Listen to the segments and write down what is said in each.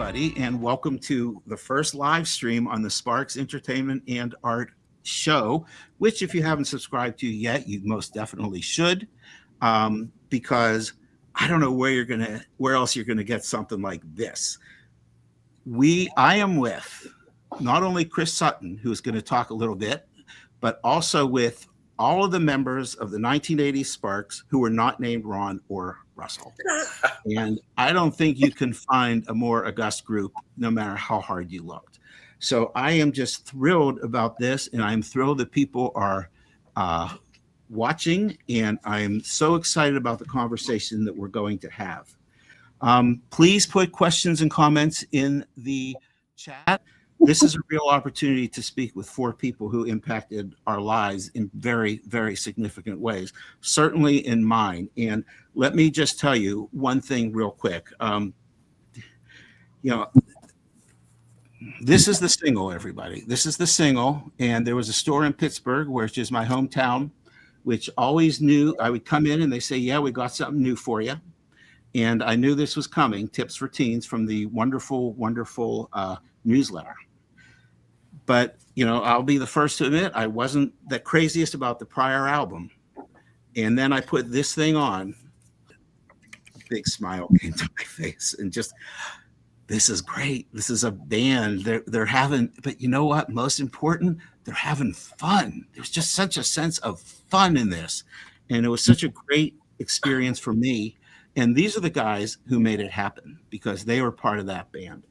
everybody, and welcome to the first live stream on the Sparks Entertainment and Art Show, which if you haven't subscribed to yet, you most definitely should, because I don't know where else you're gonna get something like this. I am with not only Chris Sutton, who's going to talk a little bit, but also with all of the members of the 1980s Sparks who were not named Ron or Russell. And I don't think you can find a more august group, no matter how hard you looked. So I am just thrilled about this, and I'm thrilled that people are watching, and I'm so excited about the conversation that we're going to have. Please put questions and comments in the chat. This is a real opportunity to speak with four people who impacted our lives in very, very significant ways, certainly in mine. And let me just tell you one thing real quick. This is the single, everybody. This is the single. And there was a store in Pittsburgh, which is my hometown, which always knew I would come in and they say, yeah, we got something new for you. And I knew this was coming, Tips for Teens, from the wonderful, wonderful newsletter. But, I'll be the first to admit I wasn't the craziest about the prior album. And then I put this thing on. A big smile came to my face and just, this is great. This is a band. They're having, but you know what? Most important, they're having fun. There's just such a sense of fun in this. And it was such a great experience for me. And these are the guys who made it happen because they were part of that band.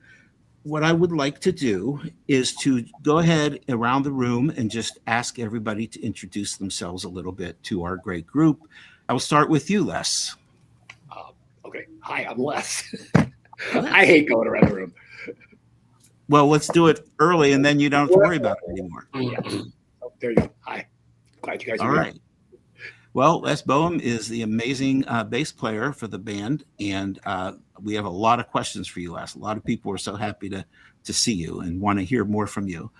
What I would like to do is to go ahead around the room and just ask everybody to introduce themselves a little bit to our great group. I will start with you, Les. Okay. Hi, I'm Les. I hate going around the room. Well, let's do it early and then you don't have to worry about it anymore. Yeah. Oh, there you go. Hi. Glad you guys are all here. Right. Well, Les Bohem is the amazing bass player for the band, and we have a lot of questions for you, Les. A lot of people are so happy to see you and want to hear more from you.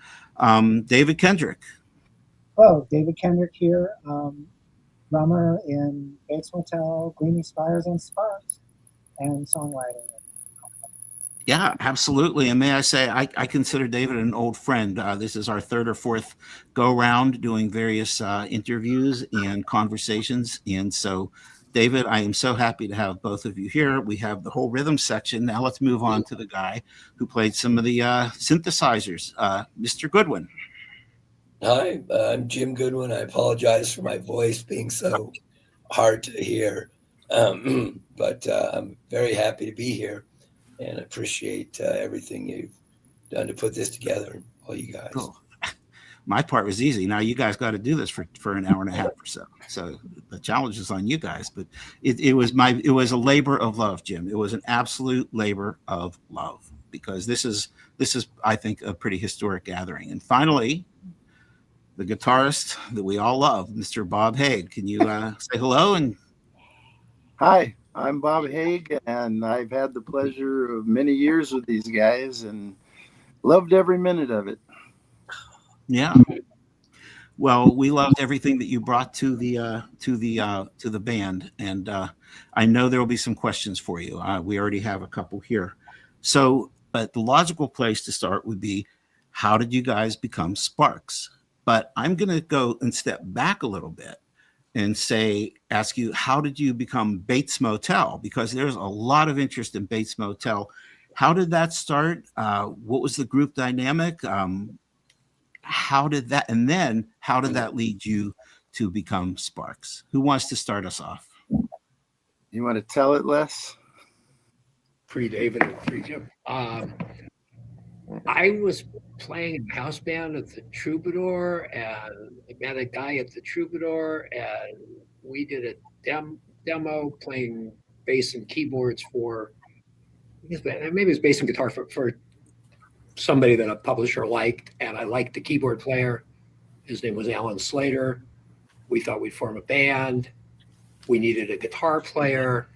David Kendrick. Hello, David Kendrick here, drummer in Bates Motel, Gleaming Spires, and Sparks, and songwriting. Yeah, absolutely. And may I say, I consider David an old friend. This is our third or fourth go round doing various interviews and conversations. And so, David, I am so happy to have both of you here. We have the whole rhythm section. Now let's move on to the guy who played some of the synthesizers, Mr. Goodwin. Hi, I'm Jim Goodwin. I apologize for my voice being so hard to hear, but I'm very happy to be here. And appreciate everything you've done to put this together, all you guys. Cool. My part was easy. Now you guys got to do this for an hour and a half or so. So the challenge is on you guys. But it was a labor of love, Jim. It was an absolute labor of love because this is I think a pretty historic gathering. And finally, the guitarist that we all love, Mr. Bob Haag. Can you say hello? And hi. I'm Bob Haag, and I've had the pleasure of many years with these guys and loved every minute of it. Yeah. Well, we loved everything that you brought to the band, and I know there will be some questions for you. We already have a couple here. So, but the logical place to start would be, how did you guys become Sparks? But I'm going to go and step back a little bit and ask you, how did you become Bates Motel? Because there's a lot of interest in Bates Motel. How did that start? What was the group dynamic? How did that lead you to become Sparks? Who wants to start us off? You want to tell it, Les? Pre-David and pre-Jim. I was playing in house band at the Troubadour, and I met a guy at the Troubadour, and we did a demo playing bass and keyboards for, maybe it was bass and guitar for somebody that a publisher liked, and I liked the keyboard player. His name was Alan Slater. We thought we'd form a band. We needed a guitar player.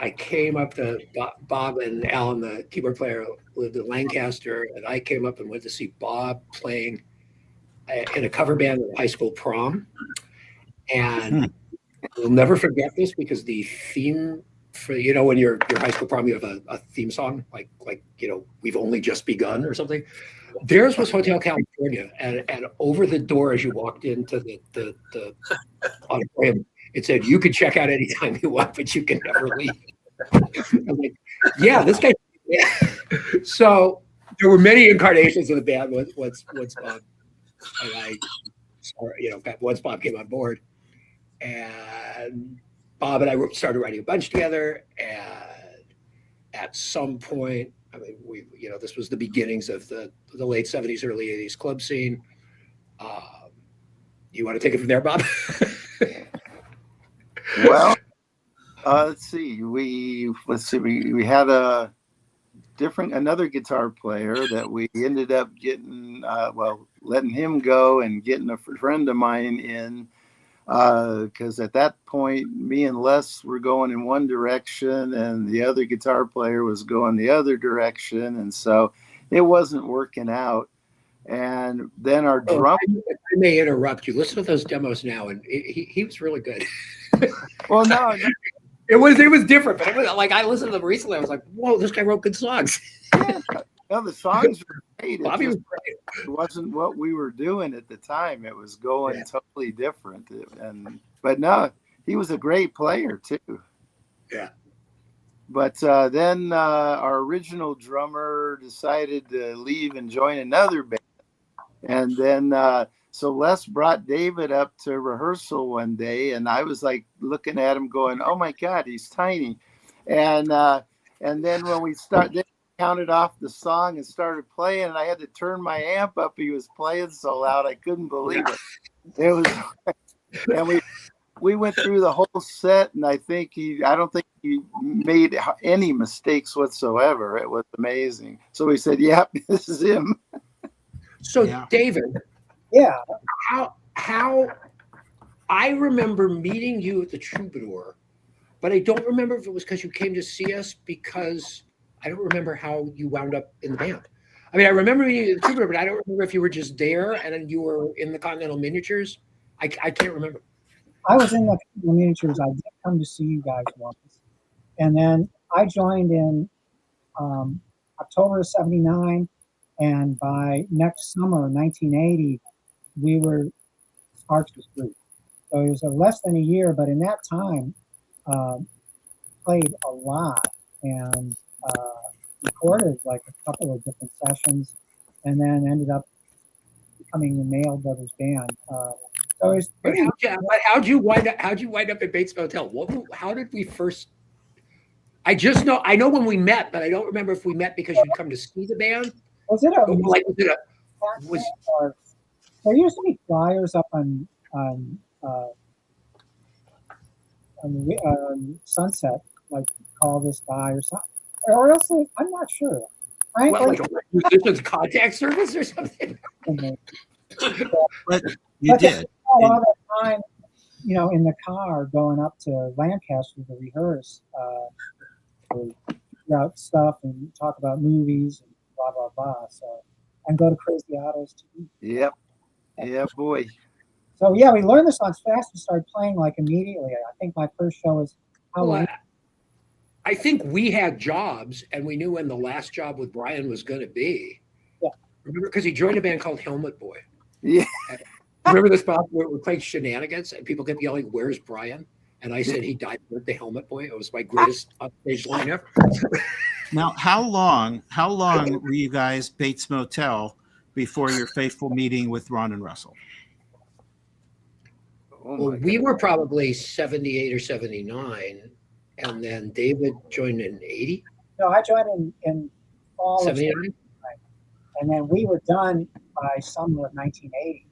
I came up to Bob and Alan, the keyboard player, lived in Lancaster, and I came up and went to see Bob playing in a cover band at high school prom. And we'll never forget this because the theme for when your high school prom, you have a theme song like We've Only Just Begun or something. Theirs was Hotel California, and over the door as you walked into the auditorium, it said you could check out anytime you want, but you can never leave. I'm like, yeah, this guy. Yeah. So there were many incarnations of the band once Bob and I, once Bob came on board, and Bob and I started writing a bunch together. And at some point, I mean, this was the beginnings of the late 70s, early 80s club scene. You want to take it from there, Bob? Well, let's see. We had another guitar player that we ended up getting, letting him go and getting a friend of mine in, because at that point, me and Les were going in one direction and the other guitar player was going the other direction. And so it wasn't working out. And then our drum. I may interrupt you. Listen to those demos now, and he was really good. Well, no. It was different, but it was like I listened to them recently. I was like, "Whoa, this guy wrote good songs." Yeah, no, the songs were great. Bobby was great. It wasn't what we were doing at the time. It was going totally different. But no, he was a great player too. Yeah. But then our original drummer decided to leave and join another band, and then so Les brought David up to rehearsal one day, and I was like looking at him, going, "Oh my God, he's tiny!" And then when we counted off the song and started playing, and I had to turn my amp up. He was playing so loud I couldn't believe it. It was, and we went through the whole set, and I don't think he made any mistakes whatsoever. It was amazing. So we said, "Yep, this is him." So David, how I remember meeting you at the Troubadour, but I don't remember if it was because you came to see us, because I don't remember how you wound up in the band. I mean, I remember meeting you at the Troubadour, but I don't remember if you were just there and then you were in the Continental Miniatures. I can't remember. I was in the Miniatures. I did come to see you guys once, and then I joined in October of '79, and by next summer, 1980, Sparks was through. So it was less than a year, but in that time, played a lot and recorded like a couple of different sessions, and then ended up becoming the Mail Brothers band. So But how'd you wind up at Bates Motel? How did we first? I know when we met, but I don't remember if we met because you'd come to see the band. There used to be flyers up on Sunset, like call this guy or something, or else I'm not sure. Like a musician's contact service or something. But you did. A lot of time, in the car going up to Lancaster to rehearse, to figure out stuff and talk about movies and blah blah blah. So, and go to Crazy Autos too. Yep. Yeah, boy. So yeah, we learned the songs fast and started playing like immediately. I think my first show was Halloween. I think we had jobs, and we knew when the last job with Brian was going to be. Yeah. Remember, because he joined a band called Helmet Boy. Yeah. Remember this spot where we played Shenanigans, and people kept yelling, "Where's Brian?" And I said he died with the Helmet Boy. It was my greatest upstage line ever. Now, how long were you guys Bates Motel before your fateful meeting with Ron and Russell? Well, we were probably 78 or 79, and then David joined in 80. No, I joined in fall of 79. And then we were done by summer of 1980.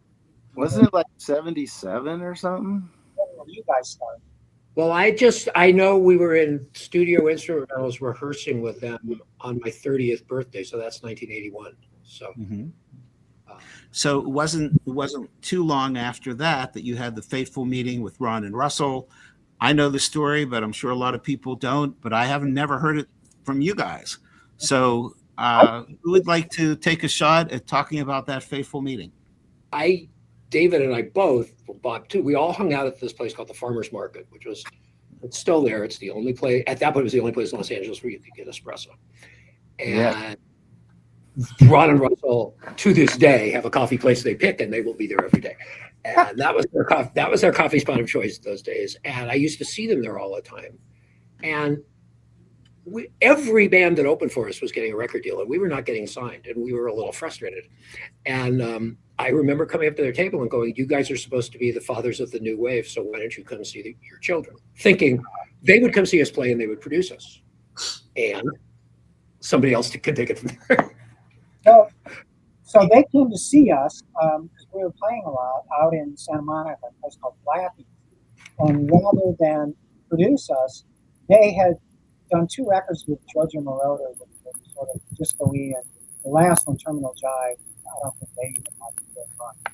Wasn't it like 77 or something? When you guys started. Well, I know we were in Studio Instrumentals rehearsing with them on my 30th birthday, so that's 1981. So. Mm-hmm. So it wasn't too long after that you had the fateful meeting with Ron and Russell. I know the story, but I'm sure a lot of people don't. But I haven't never heard it from you guys. So who would like to take a shot at talking about that fateful meeting? David and I both, Bob too, we all hung out at this place called the Farmers Market, which was It's still there. It's the only place, at that point, it was the only place in Los Angeles where you could get espresso. And Yeah. Ron and Russell, to this day, have a coffee place they pick, and they will be there every day. And that was their coffee spot of choice those days. And I used to see them there all the time. And every band that opened for us was getting a record deal, and we were not getting signed, and we were a little frustrated. And I remember coming up to their table and going, "You guys are supposed to be the fathers of the new wave, so why don't you come see your children?" Thinking they would come see us play and they would produce us, and somebody else could take it from there. So they came to see us because we were playing a lot out in Santa Monica, a place called Flappy. And rather than produce us, they had done 2 records with Giorgio Moroder, with sort of Disco E, and the last one, Terminal Jive. I don't think they even had to do it.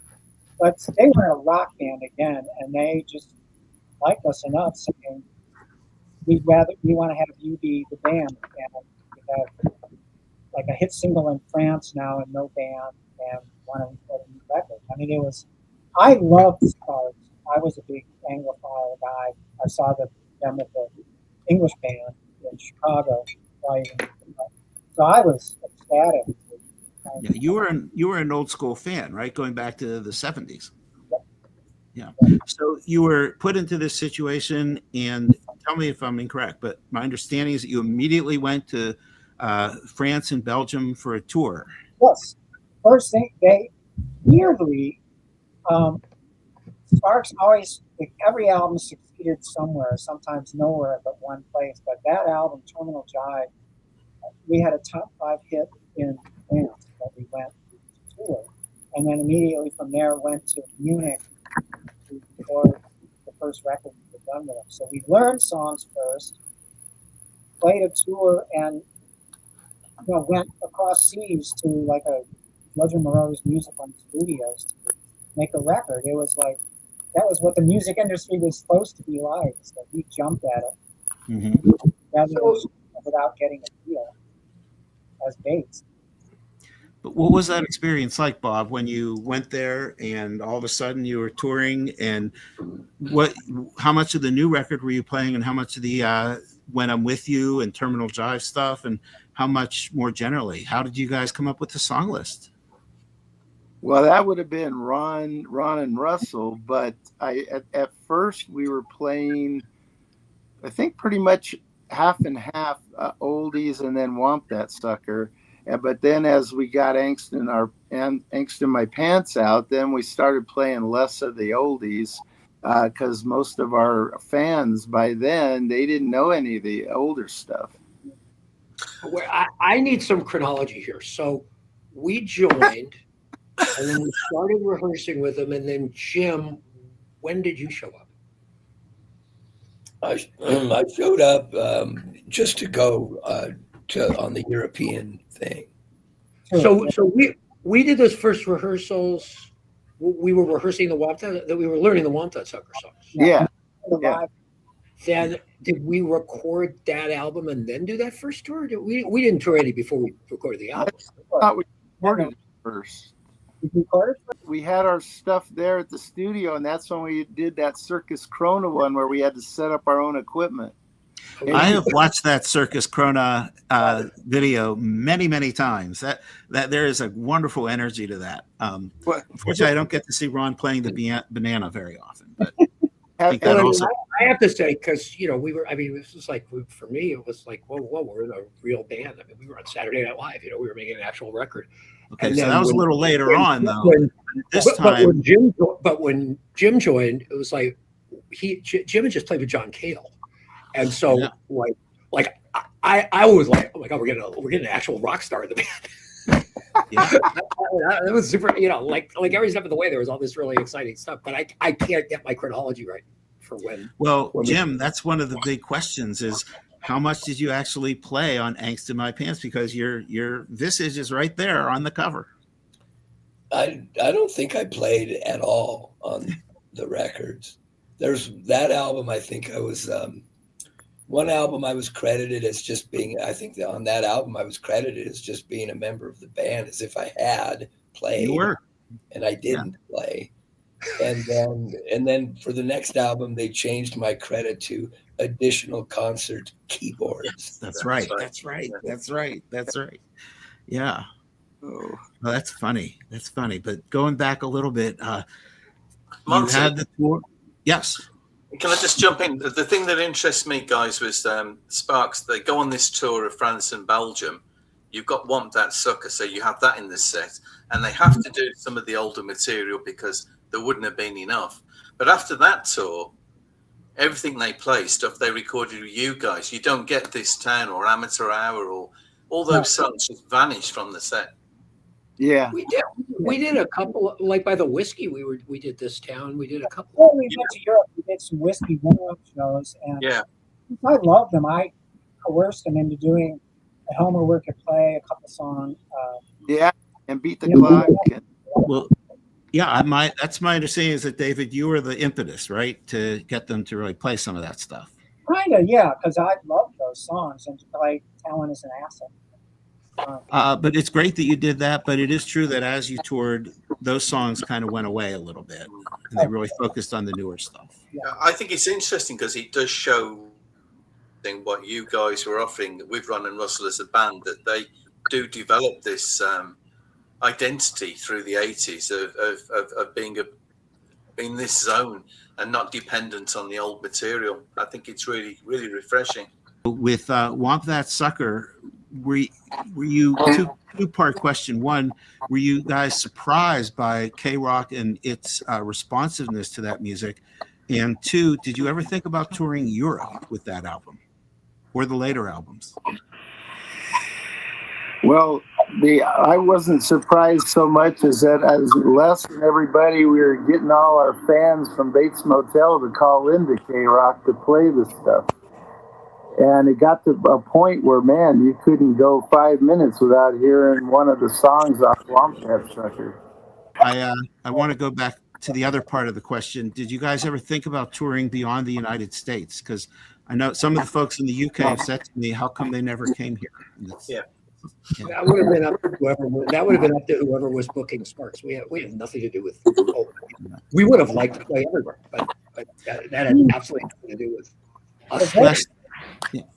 But they were in a rock band again, and they just liked us enough, saying, we want to have you be the band. And we have like a hit single in France now and no band, and want to record a new record. I mean, I loved the Stars. I was a big Anglophile guy. I saw them at the English band in Chicago. So I was ecstatic. Yeah, you were an old school fan, right? Going back to the 70s. Yeah. So you were put into this situation, and tell me if I'm incorrect, but my understanding is that you immediately went to France and Belgium for a tour. Yes. First thing, they weirdly, Sparks always, every album succeeded somewhere, sometimes nowhere but one place. But that album, Terminal Jive, we had a top 5 hit in France that we went to tour. And then immediately from there went to Munich to record the first record we were done with them. So we learned songs first, played a tour, and went across seas to like a Giorgio Moroder's music on studios to make a record. It was like, that was what the music industry was supposed to be like. So we jumped at it without getting a deal as Bates. But what was that experience like, Bob, when you went there and all of a sudden you were touring? And how much of the new record were you playing, and how much of the When I'm With You and Terminal Jive stuff, and how much more generally? How did you guys come up with the song list? Well, that would have been Ron and Russell, but at first we were playing, I think, pretty much half and half, oldies and then Womp That Sucker. But then as we got Angst in My Pants out, then we started playing less of the oldies because most of our fans by then, they didn't know any of the older stuff. Well, I need some chronology here. So we joined, and then we started rehearsing with them, and then Jim, when did you show up? I showed up just to go on the European thing. So we did those first rehearsals. We were rehearsing that we were learning the Womp That Sucker songs. Yeah. Then did we record that album and then do that first tour? We didn't tour any before we recorded the album. I thought we recorded it first. Did you record it? We had our stuff there at the studio, and that's when we did that Circus Krona one where we had to set up our own equipment. I have watched that Circus Krona video many, many times. That there is a wonderful energy to that. Unfortunately, I don't get to see Ron playing the banana very often. But I think that also. I have to say, because we were. I mean, this was like for me, it was like, whoa, we're a real band. I mean, we were on Saturday Night Live. We were making an actual record. Okay, and so that was a little later on, though. But when Jim joined, it was like Jim had just played with John Cale. And so, I was like, oh my God, we're getting an actual rock star in the band. Yeah. That was super. Like every step of the way, there was all this really exciting stuff. But I can't get my chronology right for when. Well, Jim, that's one of the big questions: is how much did you actually play on "Angst in My Pants"? Because your visage is right there on the cover. I don't think I played at all on the records. There's that album. I think I was. One album I was credited as just being, I think that on that album I was credited as just being a member of the band, as if I had played. You were. And I didn't play. And then for the next album, they changed my credit to additional concert keyboards. That's right. That's right. That's right. That's right. Yeah. Oh. Well, that's funny. That's funny. But going back a little bit, you Monty, had the tour. Yes. can I just jump in? The thing that interests me, guys, was Sparks. They go on this tour of France and Belgium. You've got Womp That Sucker, so you have that in the set. And they have to do some of the older material because there wouldn't have been enough. But after that tour, everything they play, stuff they recorded with you guys, you don't get This Town or Amateur Hour or all those songs just vanish from the set. Yeah. We did a couple, like by the whiskey. We did This Town. We did a couple. Well, we went to Europe. We did some whiskey warm-up shows, and Yeah. I loved them. I coerced them into doing a Helmer Work at Play, a couple songs. Yeah. And Beat the Yeah. Clock. Well, yeah. That's my understanding is that David, you were the impetus, right, to get them to really play some of that stuff. Kind of, yeah, because I loved those songs, and to play Talent is an Asset. But it's great that you did that. But it is true that as you toured, those songs kind of went away a little bit, and they really focused on the newer stuff. I think it's interesting because it does show what you guys were offering with Ron and Russell as a band, that they do develop this identity through the 80s of being in this zone and not dependent on the old material. I think it's really, really refreshing. With Womp That Sucker, were you two-part question? One, were you guys surprised by K-Rock and its responsiveness to that music? And two, did you ever think about touring Europe with that album or the later albums? Well, I wasn't surprised so much as that as Les and everybody, we were getting all our fans from Bates Motel to call into K-Rock to play the stuff. And it got to a point where, man, you couldn't go 5 minutes without hearing one of the songs off Womp That Sucker. I want to go back to the other part of the question. Did you guys ever think about touring beyond the United States? Because I know some of the folks in the UK have said to me, how come they never came here? Yeah. That would have been up to whoever. That would have been up to whoever was booking Sparks. We had nothing to do with. We would have liked to play everywhere, but that had absolutely nothing to do with us. Wes,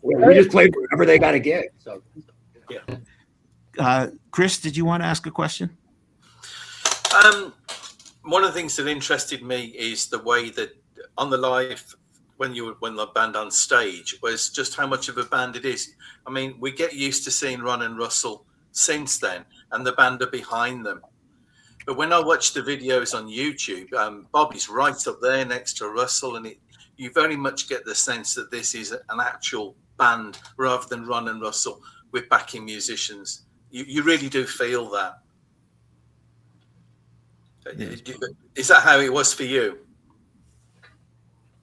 We just played wherever they got a gig. So, yeah. Chris, did you want to ask a question? One of the things that interested me is the way that on the live, when the band on stage, was just how much of a band it is. I mean, we get used to seeing Ron and Russell since then, and the band are behind them. But when I watch the videos on YouTube, Bobby's right up there next to Russell, and you very much get the sense that this is an actual band rather than Ron and Russell with backing musicians. You really do feel that. Is that how it was for you?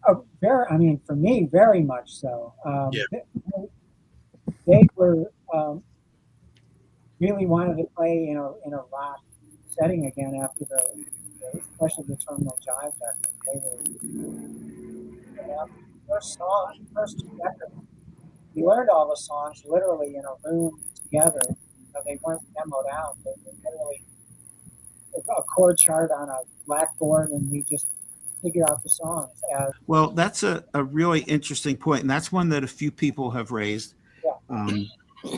Oh, I mean, for me, very much so. Yeah. They were really wanted to play, in a rock setting again after especially the Terminal Jive record. They were first two records. We learned all the songs literally in a room together. They weren't demoed out. They were literally a chord chart on a blackboard, and we just figure out the songs. Well, that's a really interesting point, and that's one that a few people have raised,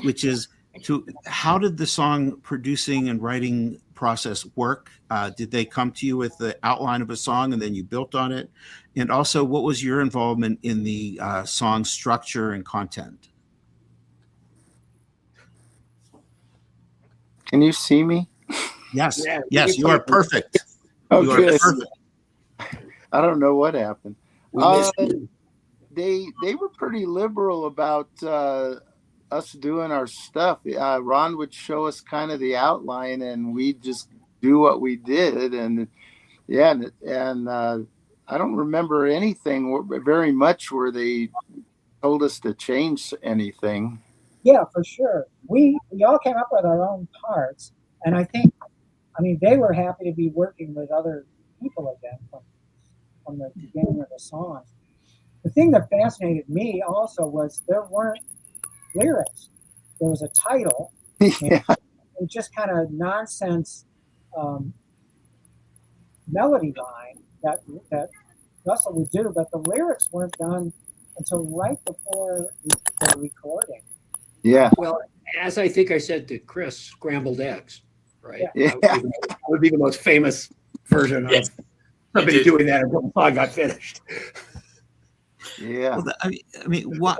which is how did the song producing and writing process work? Did they come to you with the outline of a song and then you built on it? And also, what was your involvement in the song structure and content? Can you see me? Yes, Yeah, yes, you are perfect. Oh, You are good. perfect. I don't know what happened. We missed you. They were pretty liberal about us doing our stuff. Ron would show us kind of the outline, and we'd just do what we did. And I don't remember anything very much where they told us to change anything. Yeah, for sure. We all came up with our own parts, and they were happy to be working with other people again from the beginning of the songs. The thing that fascinated me also was there weren't lyrics. There was a title, Yeah. and just kind of nonsense melody line that Russell would do, but the lyrics weren't done until right before the recording. Yeah. Well, as I think I said to Chris, scrambled eggs, right? Yeah. That would be the most famous version Yes. of somebody doing that until the song got finished. Yeah. Well, I mean, why?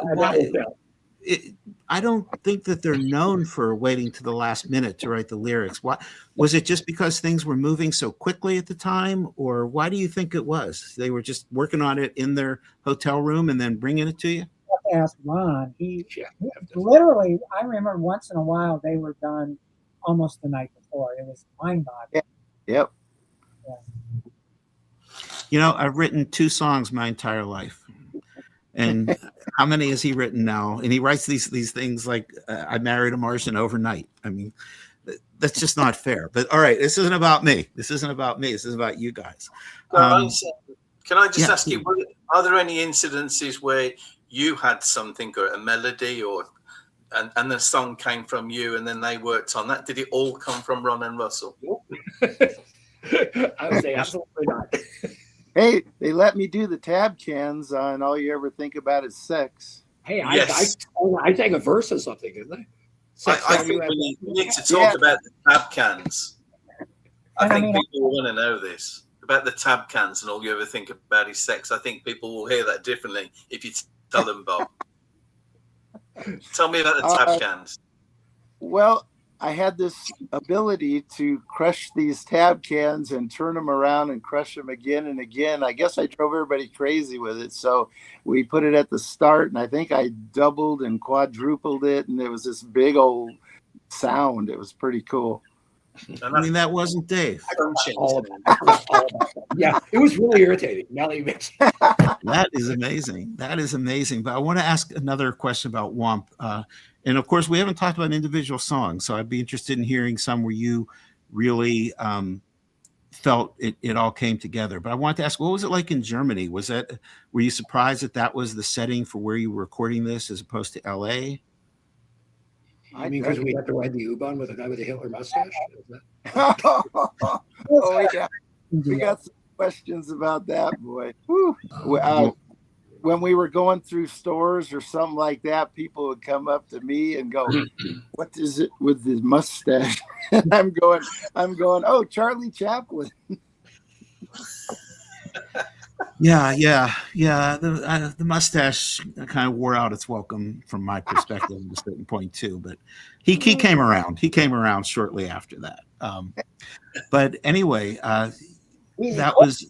I don't think that they're known for waiting to the last minute to write the lyrics. Why was it? Just because things were moving so quickly at the time, or why do you think it was? They were just working on it in their hotel room and then bringing it to you. I asked Ron. He Yeah. literally, I remember once in a while they were done almost the night before. It was mind-boggling. Yep. You know, I've written 2 songs my entire life. And how many has he written now? And he writes these things like I married a Martian overnight. I mean, that's just not fair. But all right, this isn't about me. This isn't about me. This is about you guys. Can I just ask you, are there any incidences where you had something or a melody and the song came from you and then they worked on that? Did it all come from Ron and Russell? I would say absolutely not. Hey, they let me do the tab cans on All You Ever Think About Is Sex. Hey, Yes. I sang a verse or something, didn't I? I think we need to talk about the tab cans. I think people want to know this about the tab cans and All You Ever Think About Is Sex. I think people will hear that differently if you tell them, Bob. Tell me about the tab cans. Well, I had this ability to crush these tab cans and turn them around and crush them again and again. I guess I drove everybody crazy with it. So we put it at the start, and I think I doubled and quadrupled it, and it was this big old sound. It was pretty cool. I mean, that wasn't Dave. All about that. Yeah, it was really irritating. Now that you mention it. That is amazing. That is amazing. But I want to ask another question about WOMP. And of course, we haven't talked about individual songs, so I'd be interested in hearing some where you really felt it all came together. But I wanted to ask, what was it like in Germany? Were you surprised that was the setting for where you were recording this as opposed to LA? I mean, because we had to ride the U-Bahn with a guy with a Hitler mustache? Oh, yeah. We got some questions about that, boy. When we were going through stores or something like that, people would come up to me and go, "What is it with his mustache?" And I'm going, "Oh, Charlie Chaplin." Yeah. The mustache kind of wore out its welcome from my perspective at a certain point too. But he came around. He came around shortly after that. But anyway, that was.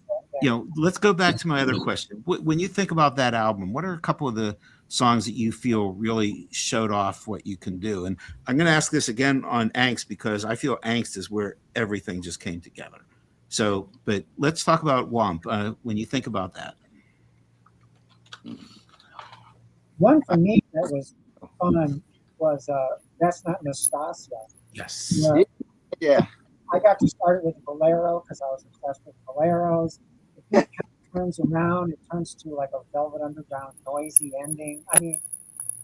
Let's go back to my other question. When you think about that album, what are a couple of the songs that you feel really showed off what you can do? And I'm going to ask this again on Angst because I feel Angst is where everything just came together. So, but let's talk about WOMP. When you think about that. One for me that was fun was That's Not Nastasia. Yes. Yeah. I got to start it with the bolero because I was obsessed with boleros. It turns around, it turns to like a Velvet Underground noisy ending. I mean,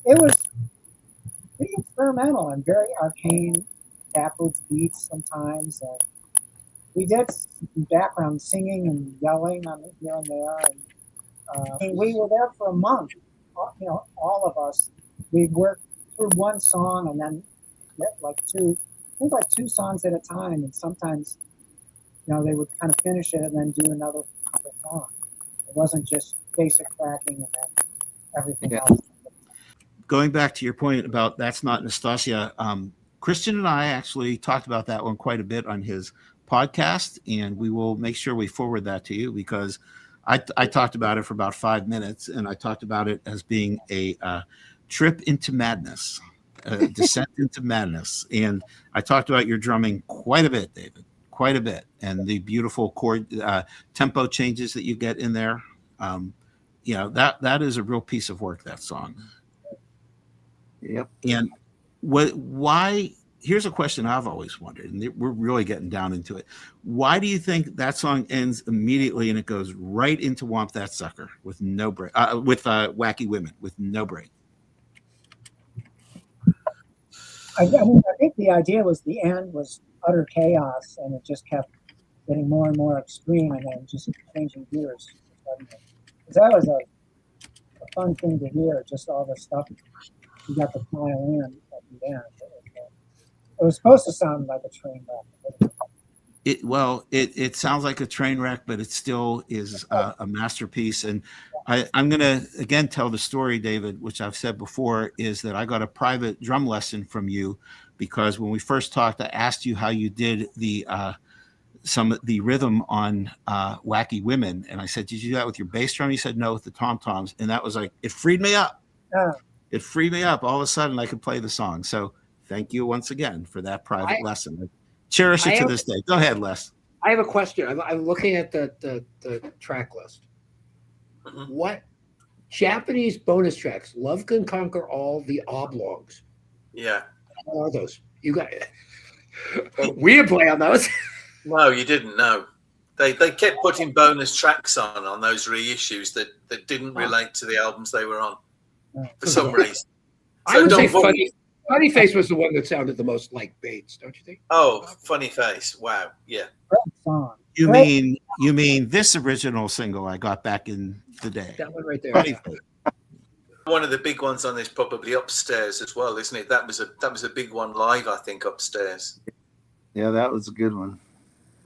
it was pretty experimental and very arcane, backwards beats sometimes. And we did some background singing and yelling on it here and there. And we were there for a month. All of us. We worked through one song and then like two songs at a time. And sometimes, they would kind of finish it and then do another song. It wasn't just basic tracking and then everything else. Going back to your point about That's Not Nastasia, Christian and I actually talked about that one quite a bit on his podcast, and we will make sure we forward that to you because I talked about it for about 5 minutes, and I talked about it as being a trip into madness, a descent into madness. And I talked about your drumming quite a bit, David, quite a bit, and the beautiful chord tempo changes that you get in there. That is a real piece of work, that song. Yep. And why? Here's a question I've always wondered, and we're really getting down into it. Why do you think that song ends immediately and it goes right into Womp That Sucker with no break, with Wacky Women with no break? I think the idea was the end was utter chaos, and it just kept getting more and more extreme, and then just changing gears. Because that was a fun thing to hear, just all the stuff you got to pile in at the end. It was supposed to sound like a train wreck. It sounds like a train wreck, but it still is a masterpiece. And I'm going to again tell the story, David, which I've said before, is that I got a private drum lesson from you because when we first talked, I asked you how you did the rhythm on Wacky Women, and I said, "Did you do that with your bass drum?" You said, "No, with the tom toms," and that was like it freed me up. It freed me up. All of a sudden, I could play the song. So thank you once again for that private lesson. I cherish it to this day. Go ahead, Les. I have a question. I'm looking at the track list. Mm-hmm. What Japanese bonus tracks? Love Can Conquer All, the Oblongs. Yeah. What are those? You got we didn't play on those. No, you didn't. No, they kept putting bonus tracks on those reissues that didn't relate to the albums they were on for some reason. So I would say Funny Face was the one that sounded the most like Bates, don't you think? Oh, Funny Face! Wow, yeah. Great song. You mean this original single I got back in the day? That one right there. Funny Face. One of the big ones on this probably Upstairs as well, isn't it? That was a big one live, I think, Upstairs. Yeah, that was a good one.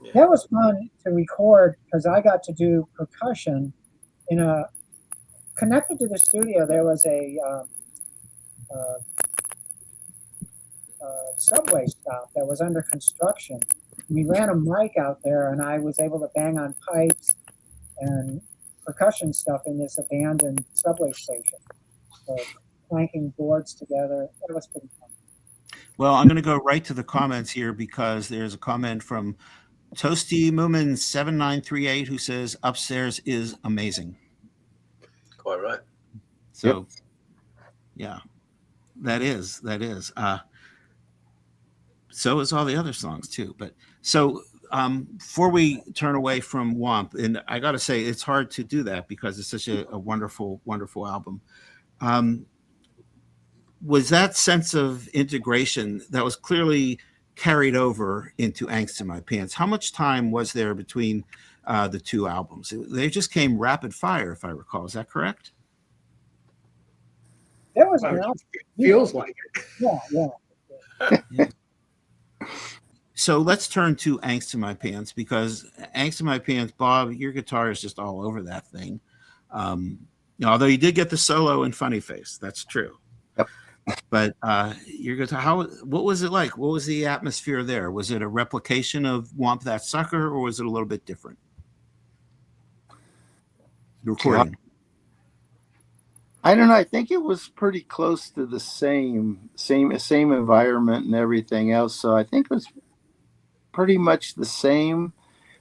Yeah. That was fun to record because I got to do percussion connected to the studio. There was a subway stop that was under construction. We ran a mic out there, and I was able to bang on pipes and percussion stuff in this abandoned subway station. So clanking boards together. That was pretty fun. Well, I'm going to go right to the comments here because there's a comment from Toasty Moomin 7938 who says Upstairs is amazing. Quite right. So, yeah, that is. So is all the other songs too. But so before we turn away from Womp, and I got to say it's hard to do that because it's such a wonderful, wonderful album. Was that sense of integration that was clearly carried over into Angst in My Pants? How much time was there between the two albums? They just came rapid fire, if I recall. Is that correct? There was feels like it. Yeah. So let's turn to Angst in My Pants because Angst in My Pants, Bob, your guitar is just all over that thing. Although you did get the solo in Funny Face, that's true. Yep. But your guitar, what was it like? What was the atmosphere there? Was it a replication of Womp That Sucker, or was it a little bit different? The recording. I don't know. I think it was pretty close to the same environment and everything else. So I think it was pretty much the same.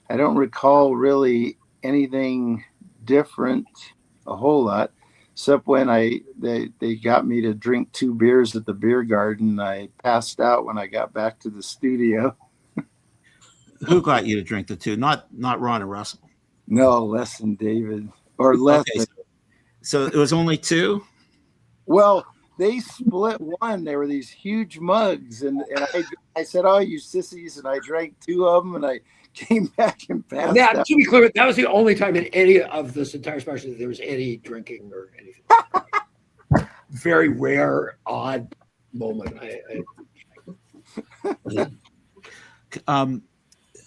I don't recall really anything different a whole lot, except when they got me to drink 2 beers at the beer garden. I passed out when I got back to the studio. Who got you to drink the 2? Not Ron and Russell. No, less than David, or less. Okay, so it was only 2? Well, they split one. There were these huge mugs, and I said, "Oh, you sissies!" And I drank 2 of them, and I came back and passed Now, out. to be clear, that was the only time in any of this entire special that there was any drinking or anything. Very rare, odd moment.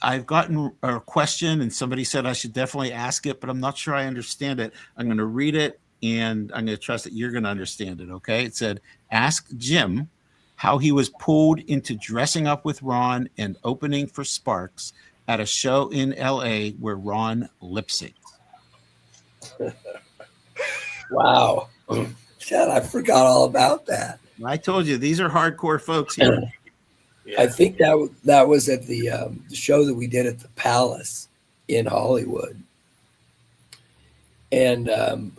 I've gotten a question, and somebody said I should definitely ask it, but I'm not sure I understand it. I'm going to read it, and I'm going to trust that you're going to understand it, okay? It said, ask Jim how he was pulled into dressing up with Ron and opening for Sparks at a show in L.A. where Ron lip-synced. Wow. Shit, I forgot all about that. I told you, these are hardcore folks here. Yeah. I think that was at the show that we did at the Palace in Hollywood. And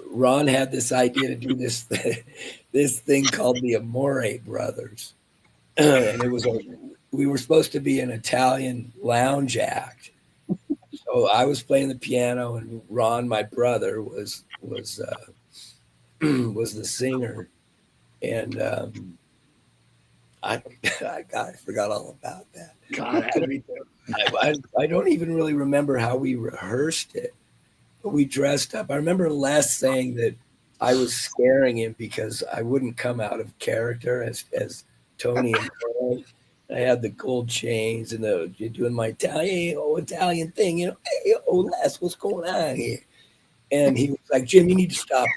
Ron had this idea to do this thing called the Amore Brothers. And we were supposed to be an Italian lounge act. So I was playing the piano, and Ron, my brother, was the singer. And I forgot all about that. God, I don't even really remember how we rehearsed it, but we dressed up. I remember Les saying that I was scaring him because I wouldn't come out of character as Tony and Tony. I had the gold chains and doing my Italian thing, you know. Hey, Les, what's going on here? And he was like, Jim, you need to stop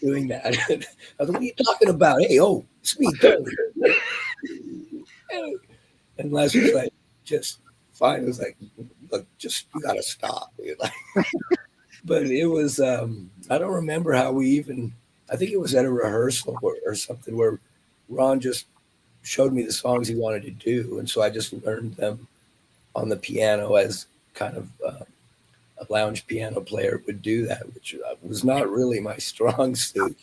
doing that. I was like, what are you talking about? Hey, it's me, Tony. And Les was like, just fine. It was like, look, just you gotta stop. But it was I don't remember how we even, I think it was at a rehearsal or something where Ron just showed me the songs he wanted to do, and so I just learned them on the piano as kind of a lounge piano player would do that, which was not really my strong suit.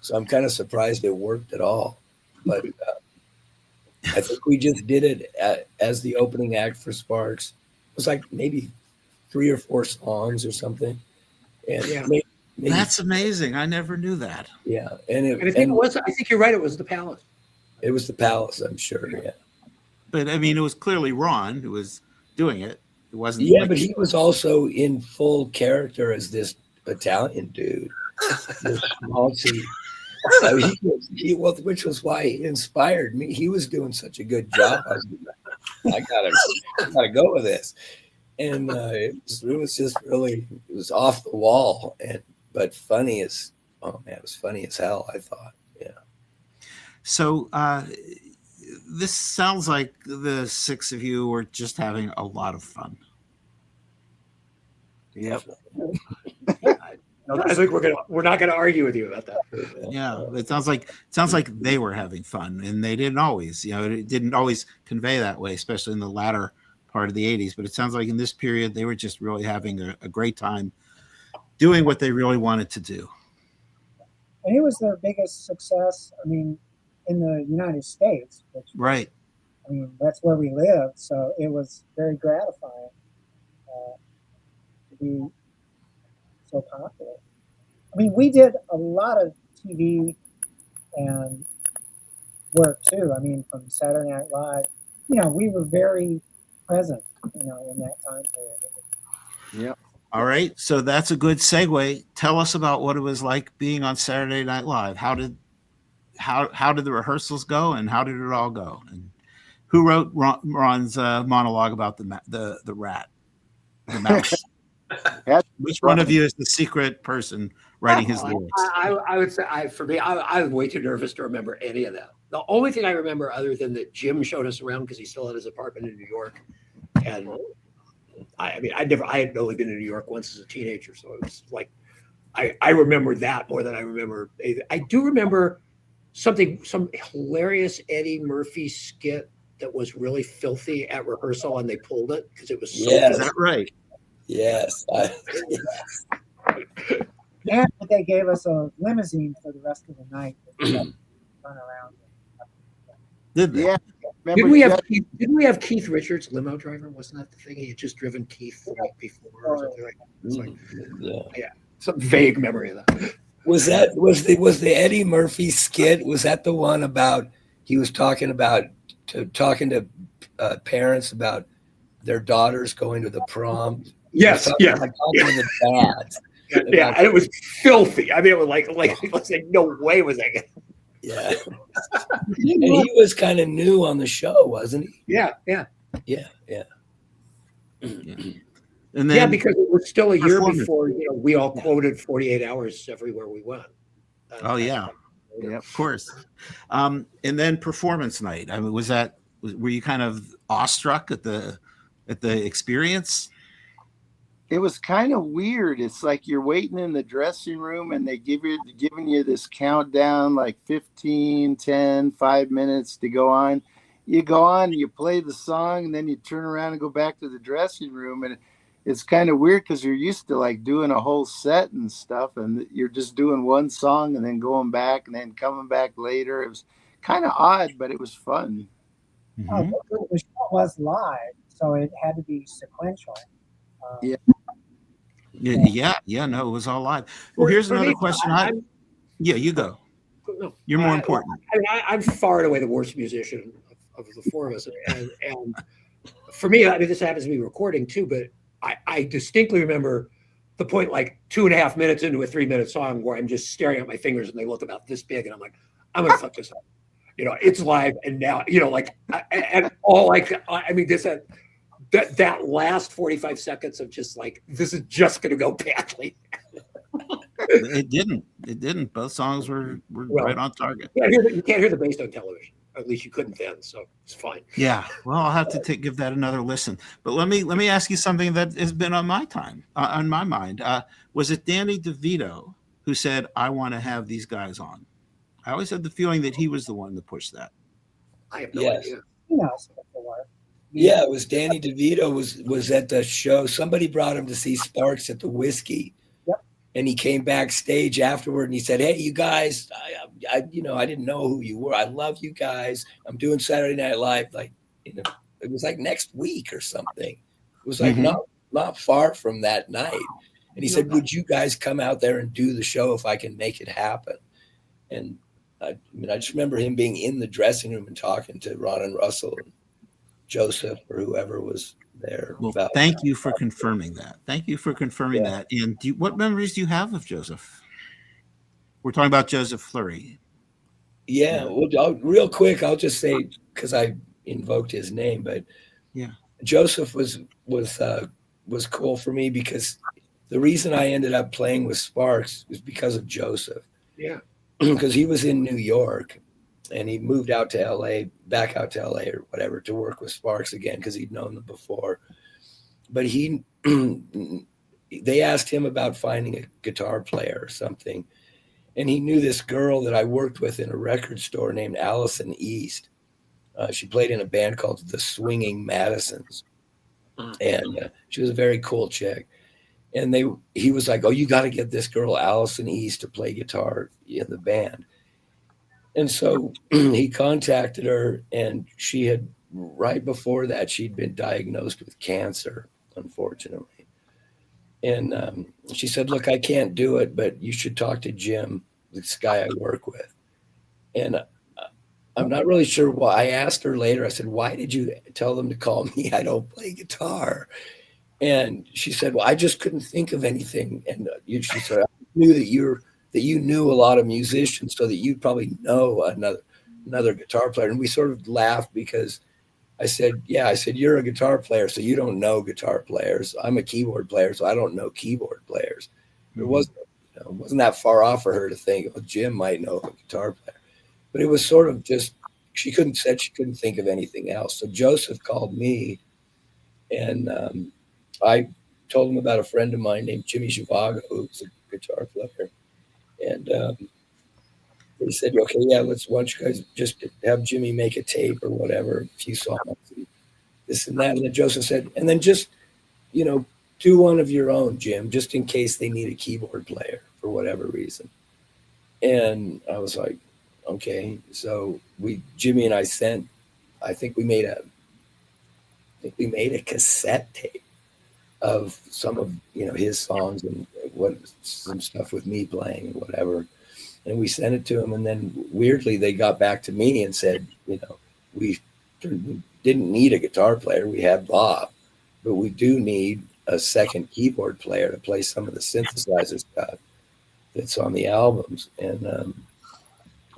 So I'm kind of surprised it worked at all. But I think we just did it as the opening act for Sparks. It was like maybe 3 or 4 songs or something. And Yeah. maybe, That's amazing. I never knew that. yeah. And I think you're right. It was the Palace. It was the Palace, I'm sure. Yeah. But I mean, it was clearly Ron who was doing it. It wasn't. Yeah, like- but he was also in full character as this Italian dude. This schmaltzy. Which was why he inspired me. He was doing such a good job. I was like, I gotta go with this. And it was just really, it was off the wall, but funny as, oh man, it was funny as hell, I thought. Yeah. So this sounds like the 6 of you were just having a lot of fun. Yep. I think we're not gonna argue with you about that. Yeah, it sounds like they were having fun, and they didn't always. It didn't always convey that way, especially in the latter part of the 80s. But it sounds like in this period, they were just really having a great time doing what they really wanted to do. And it was their biggest success, I mean, in the United States, which, Right. I mean, that's where we lived. So it was very gratifying to be so popular. I mean, we did a lot of TV and work too. I mean, from Saturday Night Live, we were very present, in that time period. Yep. All right. So that's a good segue. Tell us about what it was like being on Saturday Night Live. How did the rehearsals go, and how did it all go? And who wrote Ron's monologue about the rat, the mouse? Which one of you is the secret person writing his lyrics? I would say, for me, I was way too nervous to remember any of that. The only thing I remember, other than that Jim showed us around because he still had his apartment in New York, and I had only been in New York once as a teenager, so it was like I remember that more than I remember. I do remember some hilarious Eddie Murphy skit that was really filthy at rehearsal, and they pulled it because it was so. Yes. Is that right? Yes. And they gave us a limousine for the rest of the night. Run around. Did they? Yeah. Didn't we have Keith Richards, limo driver? Wasn't that the thing? He had just driven Keith the week before or something like that. It's like, Yeah. Some vague memory of that. Was the Eddie Murphy skit? Was that the one about he was talking to parents about their daughters going to the prom? Yes. Like talking to the dads. Yeah, and it was filthy. I mean, it was like no way was that. Yeah. And he was kind of new on the show, wasn't he? Yeah. And then, Because it was still a year performance. before we all quoted 48 hours everywhere we went. Oh yeah, of course. And then performance night. I mean, were you kind of awestruck at the experience? It was kind of weird. It's like you're waiting in the dressing room and they giving you this countdown, like 15, 10, 5 minutes to go on. You go on, you play the song, and then you turn around and go back to the dressing room. And it's kind of weird because you're used to like doing a whole set and stuff, and you're just doing one song and then going back and then coming back later. It was kind of odd, but it was fun. Mm-hmm. The show was live, so it had to be sequential. Yeah. No, it was all live. Well, here's another question. You go. No, You're more important. I'm far and away the worst musician of the four of us, and For me, I mean, this happens to be recording too, but I distinctly remember the point like 2.5 minutes into a 3-minute song where I'm just staring at my fingers and they look about this big, and I'm like, I'm gonna fuck this up. It's live, and now, like, and all like, I mean, that last 45 seconds of just like, this is just gonna go badly. It didn't. Both songs were right on target. You can't hear the bass on television. At least you couldn't then, so it's fine. Yeah. Well, I'll have to give that another listen. But let me ask you something that has been on my mind. Was it Danny DeVito who said, "I want to have these guys on"? I always had the feeling that he was the one that pushed that. I have no Yes. idea. Yeah, it was Danny DeVito was at the show. Somebody brought him to see Sparks at the Whiskey. Yep. And he came backstage afterward and he said, "Hey, you guys, I didn't know who you were. I love you guys. I'm doing Saturday Night Live." Like, it was like next week or something. It was like not far from that night. And he said, "Would you guys come out there and do the show if I can make it happen?" And I just remember him being in the dressing room and talking to Ron and Russell and Joseph or whoever was there. Well, thank you for confirming that. Thank you for confirming that. And what memories do you have of Joseph? We're talking about Joseph Fleury. Yeah. Well, real quick, I'll just say, because I invoked his name, but yeah, Joseph was cool for me because the reason I ended up playing with Sparks was because of Joseph. Yeah. Because he was in New York and he moved out to LA, back out to LA or whatever, to work with Sparks again because he'd known them before. But they asked him about finding a guitar player or something. And he knew this girl that I worked with in a record store named Allison East. She played in a band called the Swinging Madisons. And she was a very cool chick. And he was like, "Oh, you got to get this girl, Allison East, to play guitar in the band." And so he contacted her, and right before that, she'd been diagnosed with cancer, unfortunately. And she said, "Look, I can't do it, but you should talk to Jim, this guy I work with." And I'm not really sure why. I asked her later, I said, "Why did you tell them to call me? I don't play guitar." And she said, "Well, I just couldn't think of anything." And she said, "I knew that you knew a lot of musicians, so that you'd probably know another guitar player." And we sort of laughed because I said, "You're a guitar player, so you don't know guitar players. I'm a keyboard player, so I don't know keyboard players." It wasn't that far off for her to think, "Oh, Jim might know a guitar player." But it was sort of just, she couldn't think of anything else. So Joseph called me, and I told him about a friend of mine named Jimmy Zhivago, who's a guitar player. And they said, "Okay, yeah, why don't you guys just have Jimmy make a tape or whatever, a few songs, and this and that." And then Joseph said, "And then just, do one of your own, Jim, just in case they need a keyboard player for whatever reason." And I was like, okay. So Jimmy and I think we made a cassette tape of some of his songs and some stuff with me playing and whatever, and we sent it to him. And then weirdly they got back to me and said, we didn't need a guitar player, we had Bob, but we do need a second keyboard player to play some of the synthesizer stuff that's on the albums. And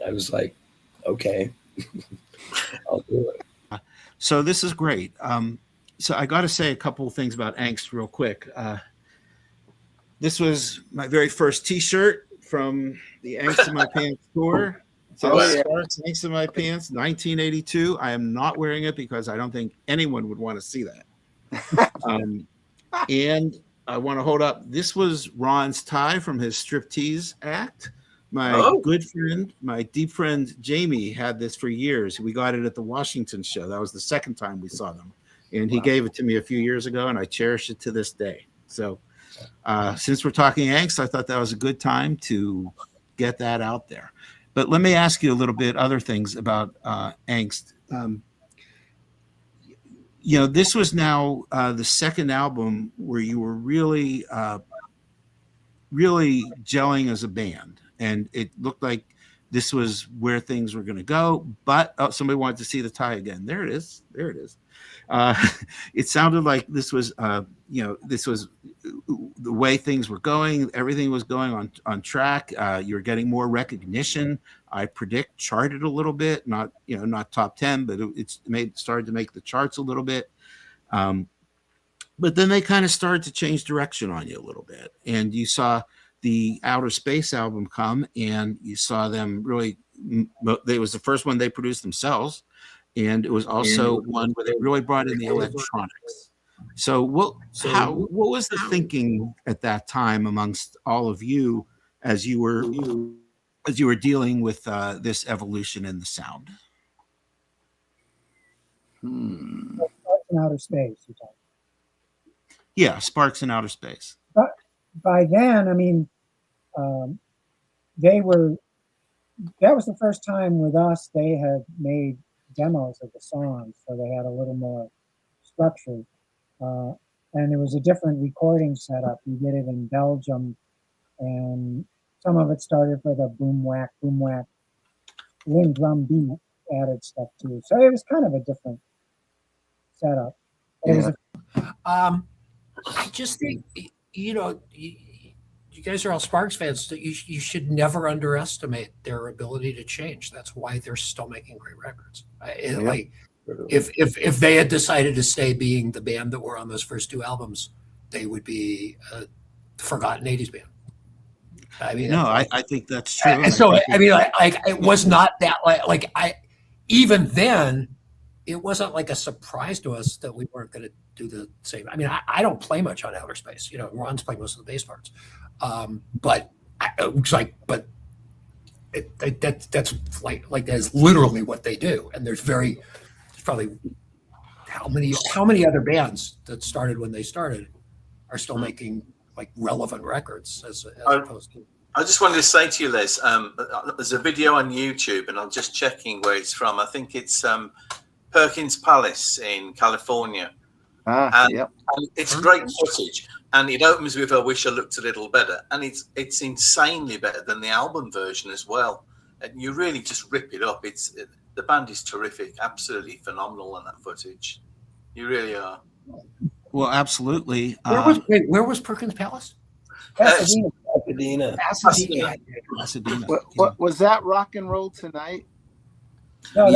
I was like, okay, I'll do it. So this is great. So I got to say a couple of things about Angst real quick. This was my very first T-shirt from the Angst in My Pants tour. So Angst in My Pants, 1982. I am not wearing it because I don't think anyone would want to see that. And I want to hold up. This was Ron's tie from his striptease act. My good friend, my deep friend Jamie had this for years. We got it at the Washington show. That was the second time we saw them. And he gave it to me a few years ago, and I cherish it to this day. So since we're talking Angst, I thought that was a good time to get that out there. But let me ask you a little bit other things about Angst. This was now the second album where you were really, really gelling as a band. And it looked like this was where things were going to go. But somebody wanted to see the tie again. There it is. There it is. It sounded like this was, this was the way things were going. Everything was going on track. You were getting more recognition. I predict charted a little bit, not top 10, but started to make the charts a little bit. But then they kind of started to change direction on you a little bit, and you saw the Outer Space album come, and you saw them really. It was the first one they produced themselves, and it was also one where they really brought in the electronics. So what was the thinking at that time amongst all of you as you were dealing with this evolution in the sound? In Outer Space, you're talking. Yeah, Sparks in Outer Space. But by then, I mean, that was the first time with us they had made demos of the songs, so they had a little more structure. And there was a different recording setup. We did it in Belgium, and some of it started with a boom whack, Lin drum beat added stuff too. So it was kind of a different setup. I just think, you guys are all Sparks fans. So you should never underestimate their ability to change. That's why they're still making great records. Like, if they had decided to stay being the band that were on those first two albums, they would be a forgotten 80s band. I mean, no, I think that's true. So I mean, it was not that even then. It wasn't like a surprise to us that we weren't going to do the same. I mean, I don't play much on Outer Space. Ron's playing most of the bass parts, but that's like that is literally what they do. And there's probably how many other bands that started when they started are still making like relevant records as opposed to. I just wanted to say to you, Les, there's a video on YouTube, and I'm just checking where it's from. I think it's Perkins Palace in California. And it's great footage, and it opens with "I Wish I Looked a Little Better," and it's insanely better than the album version as well. And you really just rip it up. The band is terrific, absolutely phenomenal on that footage. You really are. Well, absolutely. Where was Perkins Palace? Pasadena. Was that Rock and Roll Tonight? No,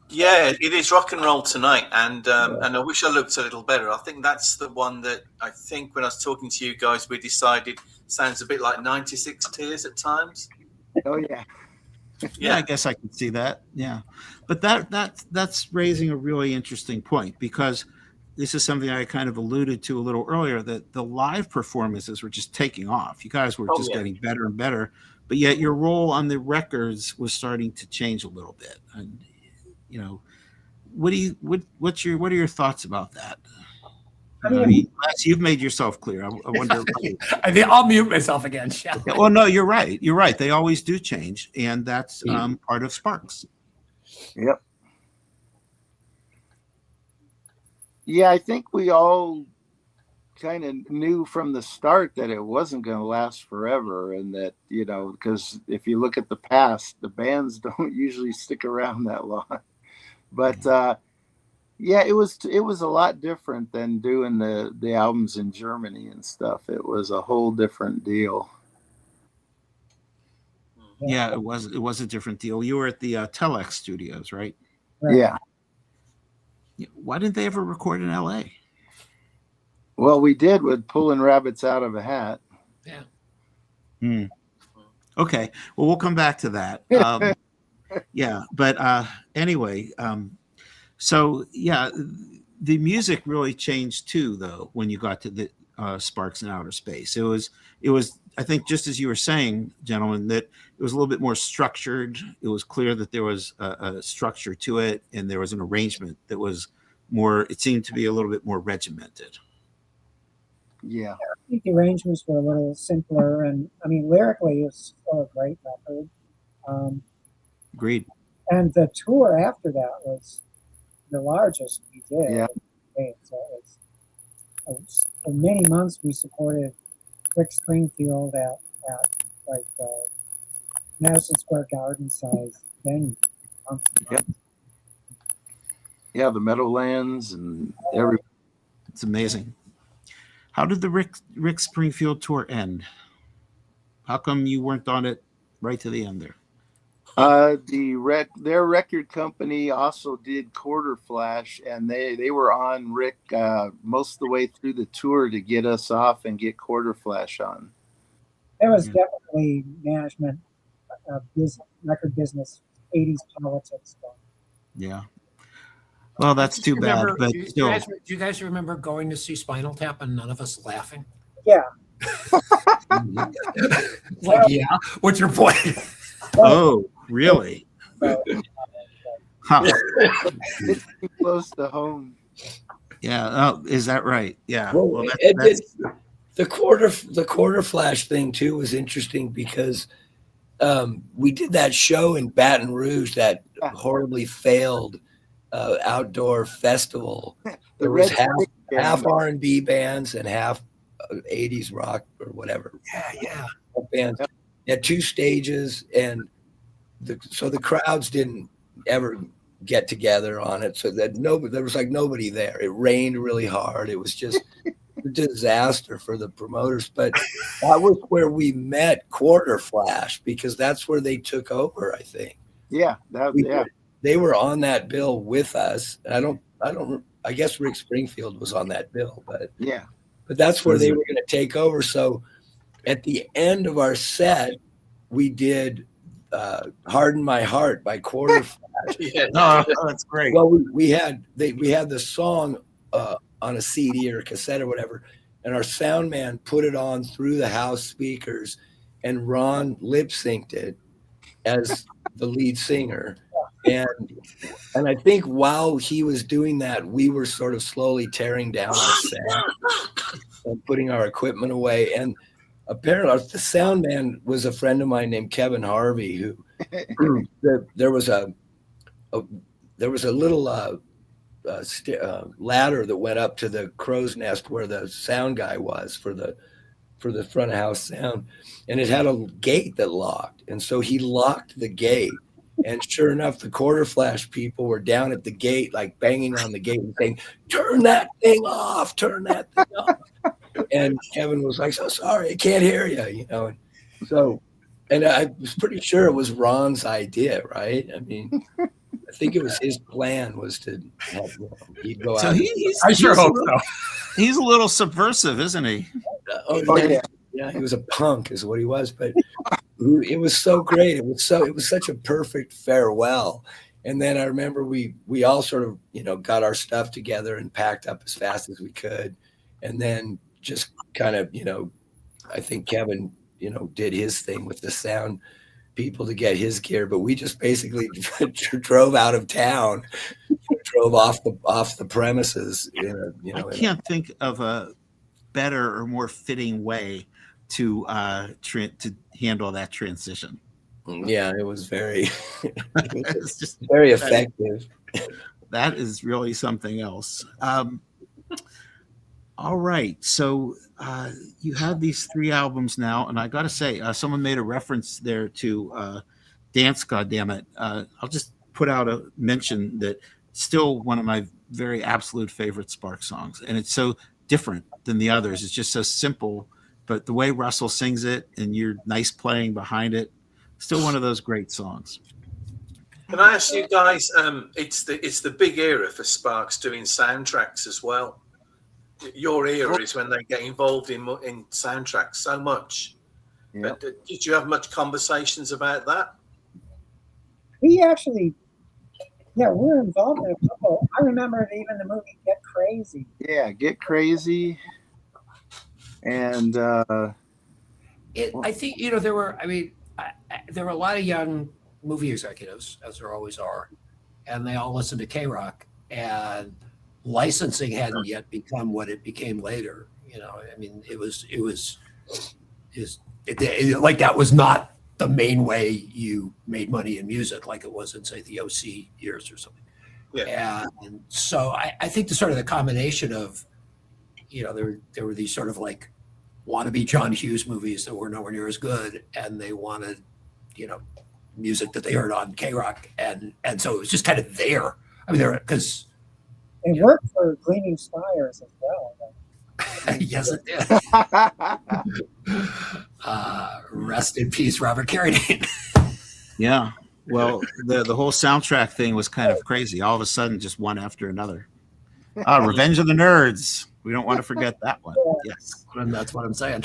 Yeah, it is Rock and Roll Tonight, and I Wish I Looked a Little Better. I think that's the one that I think when I was talking to you guys, we decided sounds a bit like 96 Tears at times. Oh yeah. Yeah, I guess I can see that. Yeah, but that's raising a really interesting point, because this is something I kind of alluded to a little earlier, that the live performances were just taking off. You guys were getting better and better, but yet your role on the records was starting to change a little bit. And what are your thoughts about that? I mean, Les, you've made yourself clear. I wonder. I'll mute myself again. Well, no, you're right. You're right. They always do change, and that's part of Sparks. Yep. Yeah, I think we all kind of knew from the start that it wasn't going to last forever, and that because if you look at the past, the bands don't usually stick around that long. But it was a lot different than doing the albums in Germany and stuff. It was a whole different deal. Yeah, it was a different deal. You were at the Telex studios, right? Yeah. Why didn't they ever record in LA? Well, we did with Pulling Rabbits Out of a Hat. Yeah. Okay. Well, we'll come back to that. Yeah, but anyway, so yeah, the music really changed too, though, when you got to the Sparks in Outer Space. It was, I think, just as you were saying, gentlemen, that it was a little bit more structured. It was clear that there was a structure to it, and there was an arrangement that was more, it seemed to be a little bit more regimented. Yeah. I think the arrangements were a little simpler, and I mean, lyrically, it's still a great record. Agreed. And the tour after that was the largest we did. Yeah. So for many months we supported Rick Springfield at like Madison Square Garden size venue. Yep. Yeah, the Meadowlands and every. It's amazing. How did the Rick Springfield tour end? How come you weren't on it right to the end there? Their record company also did Quarter Flash, and they were on Rick most of the way through the tour to get us off and get Quarter Flash on. There was definitely management, record business, 80s politics going. Yeah. Well, that's too bad. But do still, you guys remember going to see Spinal Tap and none of us laughing? Yeah. Like, yeah. What's your point? oh, really? Huh. It's too close to home. Yeah. Oh, is that right? Yeah. Well, the quarter flash thing too was interesting because we did that show in Baton Rouge, that horribly failed outdoor festival. There was half R&B bands and half 80s rock or whatever. Yeah. Bands. They had two stages, and so the crowds didn't ever get together on it. So that there was like nobody there. It rained really hard. It was just a disaster for the promoters. But that was where we met Quarter Flash, because that's where they took over, I think. Yeah, they were on that bill with us. I guess Rick Springfield was on that bill, but that's where they were going to take over. So at the end of our set, we did "Harden My Heart" by Quarter Flash. That's great. Well, we had the song on a CD or a cassette or whatever, and our sound man put it on through the house speakers, and Ron lip synced it as the lead singer. And I think while he was doing that, we were sort of slowly tearing down our set and putting our equipment away. And apparently the sound man was a friend of mine named Kevin Harvey, who there was a little ladder that went up to the crow's nest where the sound guy was for the front of house sound, and it had a gate that locked, and so he locked the gate. And sure enough, the Quarter Flash people were down at the gate, like banging on the gate and saying, "Turn that thing off, turn that thing off." And Kevin was like, "So sorry, I can't hear you," and I was pretty sure it was Ron's idea, right? I mean, I think it was his plan was to have, he'd go so out. I sure hope so. He's a little subversive, isn't he? Yeah, he was a punk, is what he was. But it was so great. It was such a perfect farewell. And then I remember we all sort of got our stuff together and packed up as fast as we could, and then just kind of I think Kevin did his thing with the sound people to get his gear, but we just basically drove out of town, drove off the premises. I can't think of a better or more fitting way to handle that transition. Yeah, it was very, it's just very effective. That is really something else. All right, so you have these 3 albums now, and I got to say, someone made a reference there to Dance Goddammit. I'll just put out a mention that it's still one of my very absolute favorite Spark songs, and it's so different than the others. It's just so simple, but the way Russell sings it and your nice playing behind it, still one of those great songs. Can I ask you guys? It's the big era for Sparks doing soundtracks as well. Your era is when they get involved in soundtracks so much. Yeah. But did you have much conversations about that? We actually, we're involved in a couple. I remember even the movie Get Crazy. Yeah, Get Crazy. And I think there were a lot of young movie executives, as there always are, and they all listened to K-Rock, and licensing hadn't yet become what it became later. It was like that was not the main way you made money in music, like it was in, say, the OC years or something. Yeah. And so I think the combination of, there were these sort of like wannabe John Hughes movies that were nowhere near as good, and they wanted, music that they heard on K-Rock, and so it was just kind of there. I mean, because it worked for Gleaming Spires as well. yes, it did. Rest in peace, Robert Carradine. Yeah. Well, the whole soundtrack thing was kind of crazy. All of a sudden, just one after another. Revenge of the Nerds. We don't want to forget that one. Yes. And that's what I'm saying.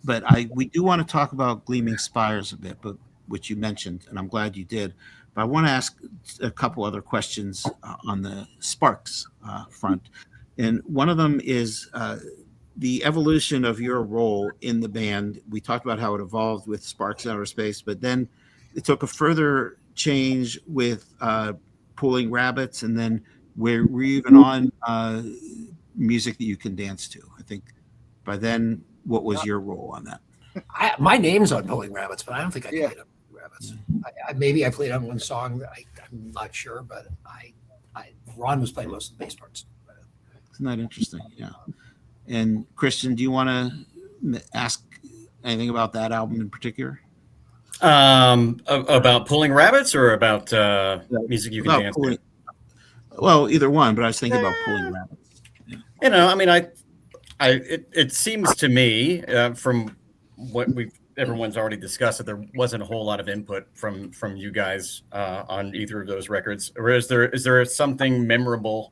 But we do want to talk about Gleaming Spires a bit, but which you mentioned, and I'm glad you did. But I want to ask a couple other questions on the Sparks front. And one of them is the evolution of your role in the band. We talked about how it evolved with Sparks Outer Space, but then it took a further change with Pulling Rabbits, and then we're even on music that you can dance to. I think by then, what was your role on that? My name's on Pulling Rabbits, but I don't think I played on Pulling Rabbits. Maybe I played on one song. I'm not sure, but Ron was playing most of the bass parts. Isn't that interesting? Yeah. And Christian, do you want to ask anything about that album in particular? About Pulling Rabbits or about music you can dance to? Well, either one, but I was thinking about Pulling Rabbits. Yeah. I mean, it seems to me from what everyone's already discussed that there wasn't a whole lot of input from you guys on either of those records. Or is there something memorable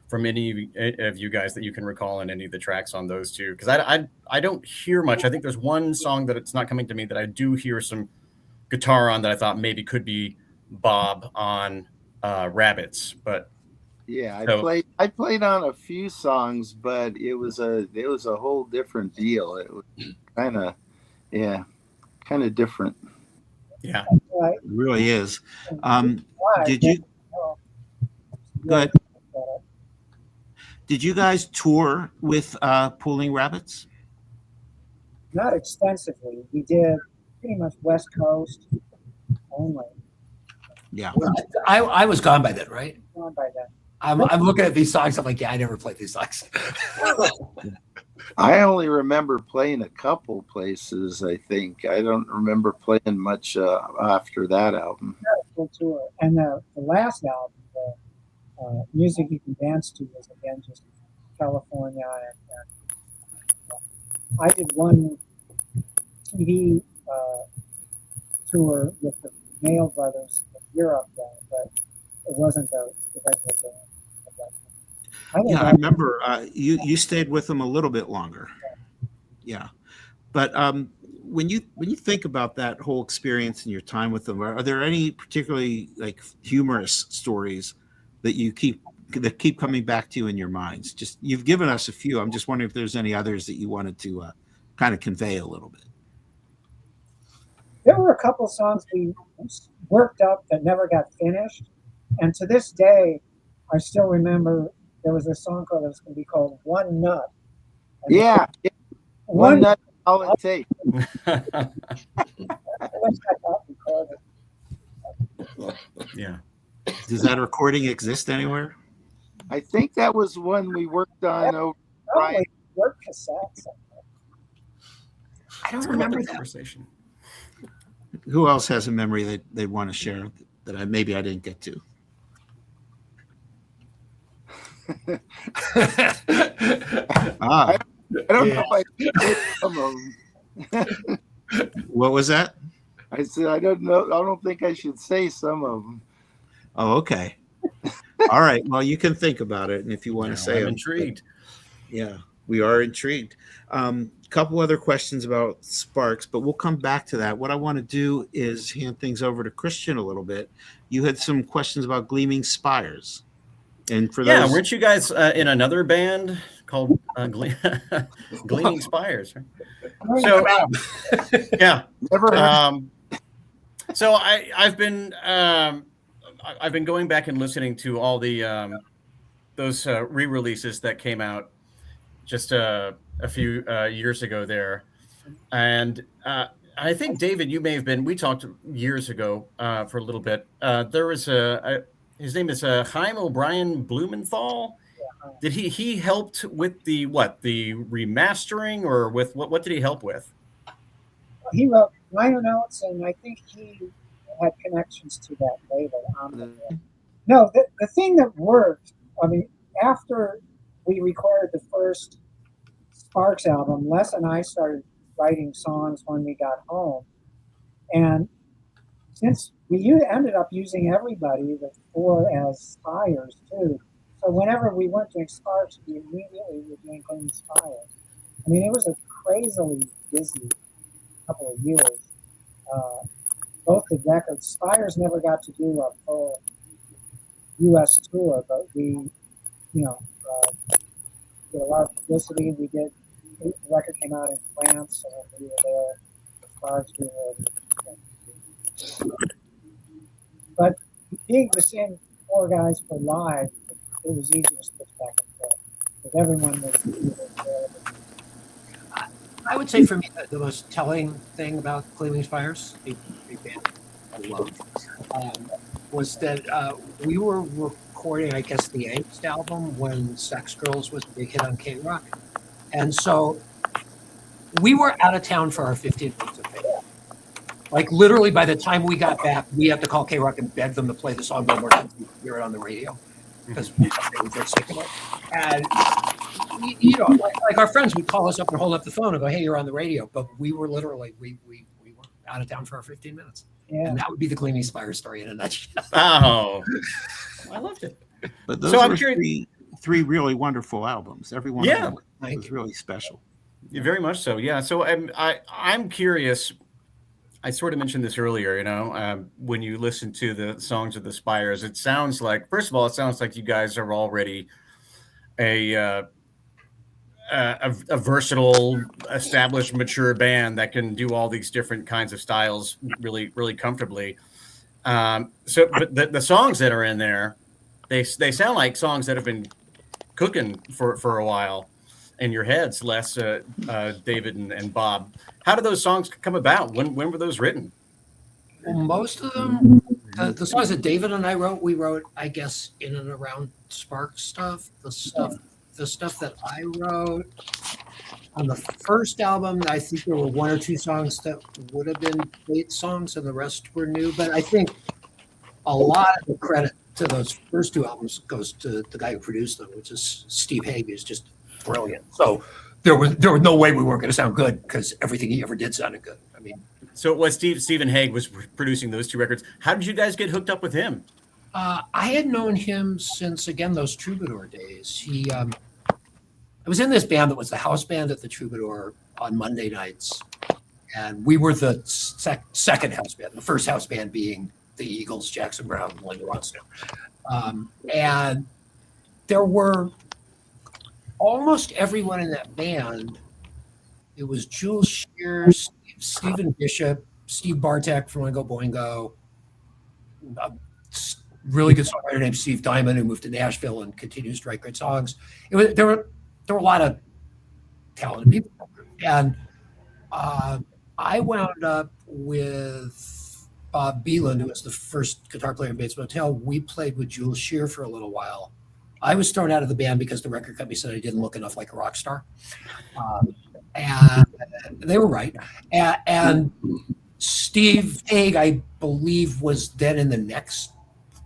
from any of you guys that you can recall in any of the tracks on those two? Because I don't hear much. I think there's one song that it's not coming to me that I do hear some guitar on that I thought maybe could be Bob on Rabbits, but yeah, I played on a few songs, but it was a whole different deal. It was kind of different. Yeah, Right. It really is. Did you go ahead? Did you guys tour with Pulling Rabbits? Not extensively. We did pretty much West Coast only. Yeah. I was gone by then, right? Gone by then. I'm looking at these songs. I'm like, yeah, I never played these songs. I only remember playing a couple places, I think. I don't remember playing much after that album. Full tour. And the last album, the Music You Can Dance To, was again just California. And I did one TV tour with the Mail Brothers in Europe then, but it wasn't the regular band. Yeah, I remember you stayed with them a little bit longer. Yeah, but when you think about that whole experience and your time with them, are there any particularly like humorous stories that keep coming back to you in your minds? Just you've given us a few. I'm just wondering if there's any others that you wanted to kind of convey a little bit. There were a couple of songs we worked up that never got finished, and to this day, I still remember. There was a song that was going to be called One Nut. And yeah. One Nut, all it takes. Yeah. Does that recording exist anywhere? I think that was one we worked on over Brian. Work cassettes. I don't remember that conversation. Who else has a memory that they want to share that I didn't get to? I don't know if I did some of them. What was that? I said I don't know. I don't think I should say some of them. Oh, okay. All right. Well, you can think about it, and if you want to say, I'm intrigued. Yeah, we are intrigued. Couple other questions about Sparks, but we'll come back to that. What I want to do is hand things over to Christian a little bit. You had some questions about Gleaming Spires. And for those, weren't you guys in another band called Gleaming Spires? So, yeah. So I've been going back and listening to all the those re-releases that came out just a few years ago there, and I think David, you may have been. We talked years ago for a little bit. There was his name is Chaim O'Brien Blumenthal. Did he helped with the remastering, or with what did he help with? He wrote liner notes, and I think he had connections to that label. No, the thing that worked, I mean, after we recorded the first Sparks album, Les and I started writing songs when we got home. And since we ended up using everybody, the four as Spires too. So whenever we weren't doing Sparks, we immediately were doing Gleaming Spires. I mean, it was a crazily busy couple of years. Both the records, Spires never got to do a full U.S. tour, but we, did a lot of publicity. The record came out in France, and we were there. Sparks, we were. But being the same four guys for live, it was easy to switch back and forth because everyone was there. I would say for me, the most telling thing about Gleaming Spires, a band I love, was that we were recording, I guess, the Angst album when Sex Girls was a big hit on K-Rock. And so we were out of town for our 15 minutes of fame. Like literally by the time we got back, we had to call K-Rock and beg them to play the song one more time to hear it on the radio because they would get sick of it. And, like our friends would call us up and hold up the phone and go, hey, you're on the radio. But we were literally, we were out of town for our 15 minutes. Yeah. And that would be the Gleaming Spires story in a nutshell. Oh, I loved it. But those So I'm were curious- three really wonderful albums. Every one of them was really special. Very much so. Yeah. So I'm curious. I sort of mentioned this earlier, when you listen to the songs of the Spires, it sounds like, first of all, it sounds like you guys are already a versatile, established, mature band that can do all these different kinds of styles really, really comfortably. But the songs that are in there, they sound like songs that have been cooking for a while in your heads, Les, David, and Bob. How did those songs come about? When were those written? Well, most of them, the songs that David and I wrote, we wrote, I guess, in and around Spark stuff. The stuff that I wrote on the first album, I think there were one or two songs that would have been Bates songs, and the rest were new. But I think a lot of the credit to those first two albums goes to the guy who produced them, which is Steve Haag, who's just brilliant. So there was no way we weren't going to sound good because everything he ever did sounded good. I mean, so it was Stephen Haag was producing those two records. How did you guys get hooked up with him? I had known him since, again, those Troubadour days. I was in this band that was the house band at the Troubadour on Monday nights, and we were the second house band, the first house band being the Eagles, Jackson Browne, Linda Ronstadt. And there were almost everyone in that band. It was Jules Shears, Stephen Bishop, Steve Bartek from Oingo Boingo, a really good songwriter named Steve Diamond who moved to Nashville and continues to write great songs. There were a lot of talented people, and I wound up with Bob Beelan, who was the first guitar player in Bates Motel. We played with Jules Shear for a little while. I was thrown out of the band because the record company said I didn't look enough like a rock star. And they were right. And Steve Haag, I believe, was then in the next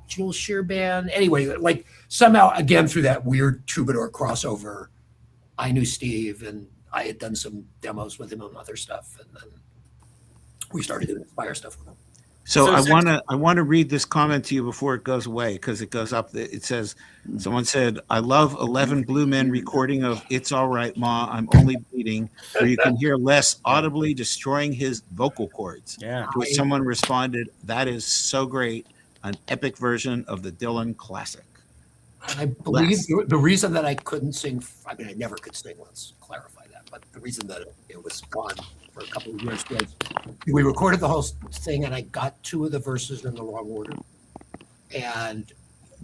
Jules Shear band. Anyway, like somehow, again, through that weird Troubadour crossover, I knew Steve and I had done some demos with him on other stuff. And then we started doing Inspire stuff with him. So I want to read this comment to you before it goes away because it goes up. It says, someone said, "I love 11 Blue Men recording of It's All Right, Ma, I'm Only Bleeding," where you can hear Les audibly destroying his vocal cords. Yeah. To which someone responded, "That is so great, an epic version of the Dylan classic." I believe the reason that I couldn't sing, I mean, I never could sing, let's clarify that, but the reason that it was gone for a couple of years was we recorded the whole thing and I got two of the verses in the wrong order. And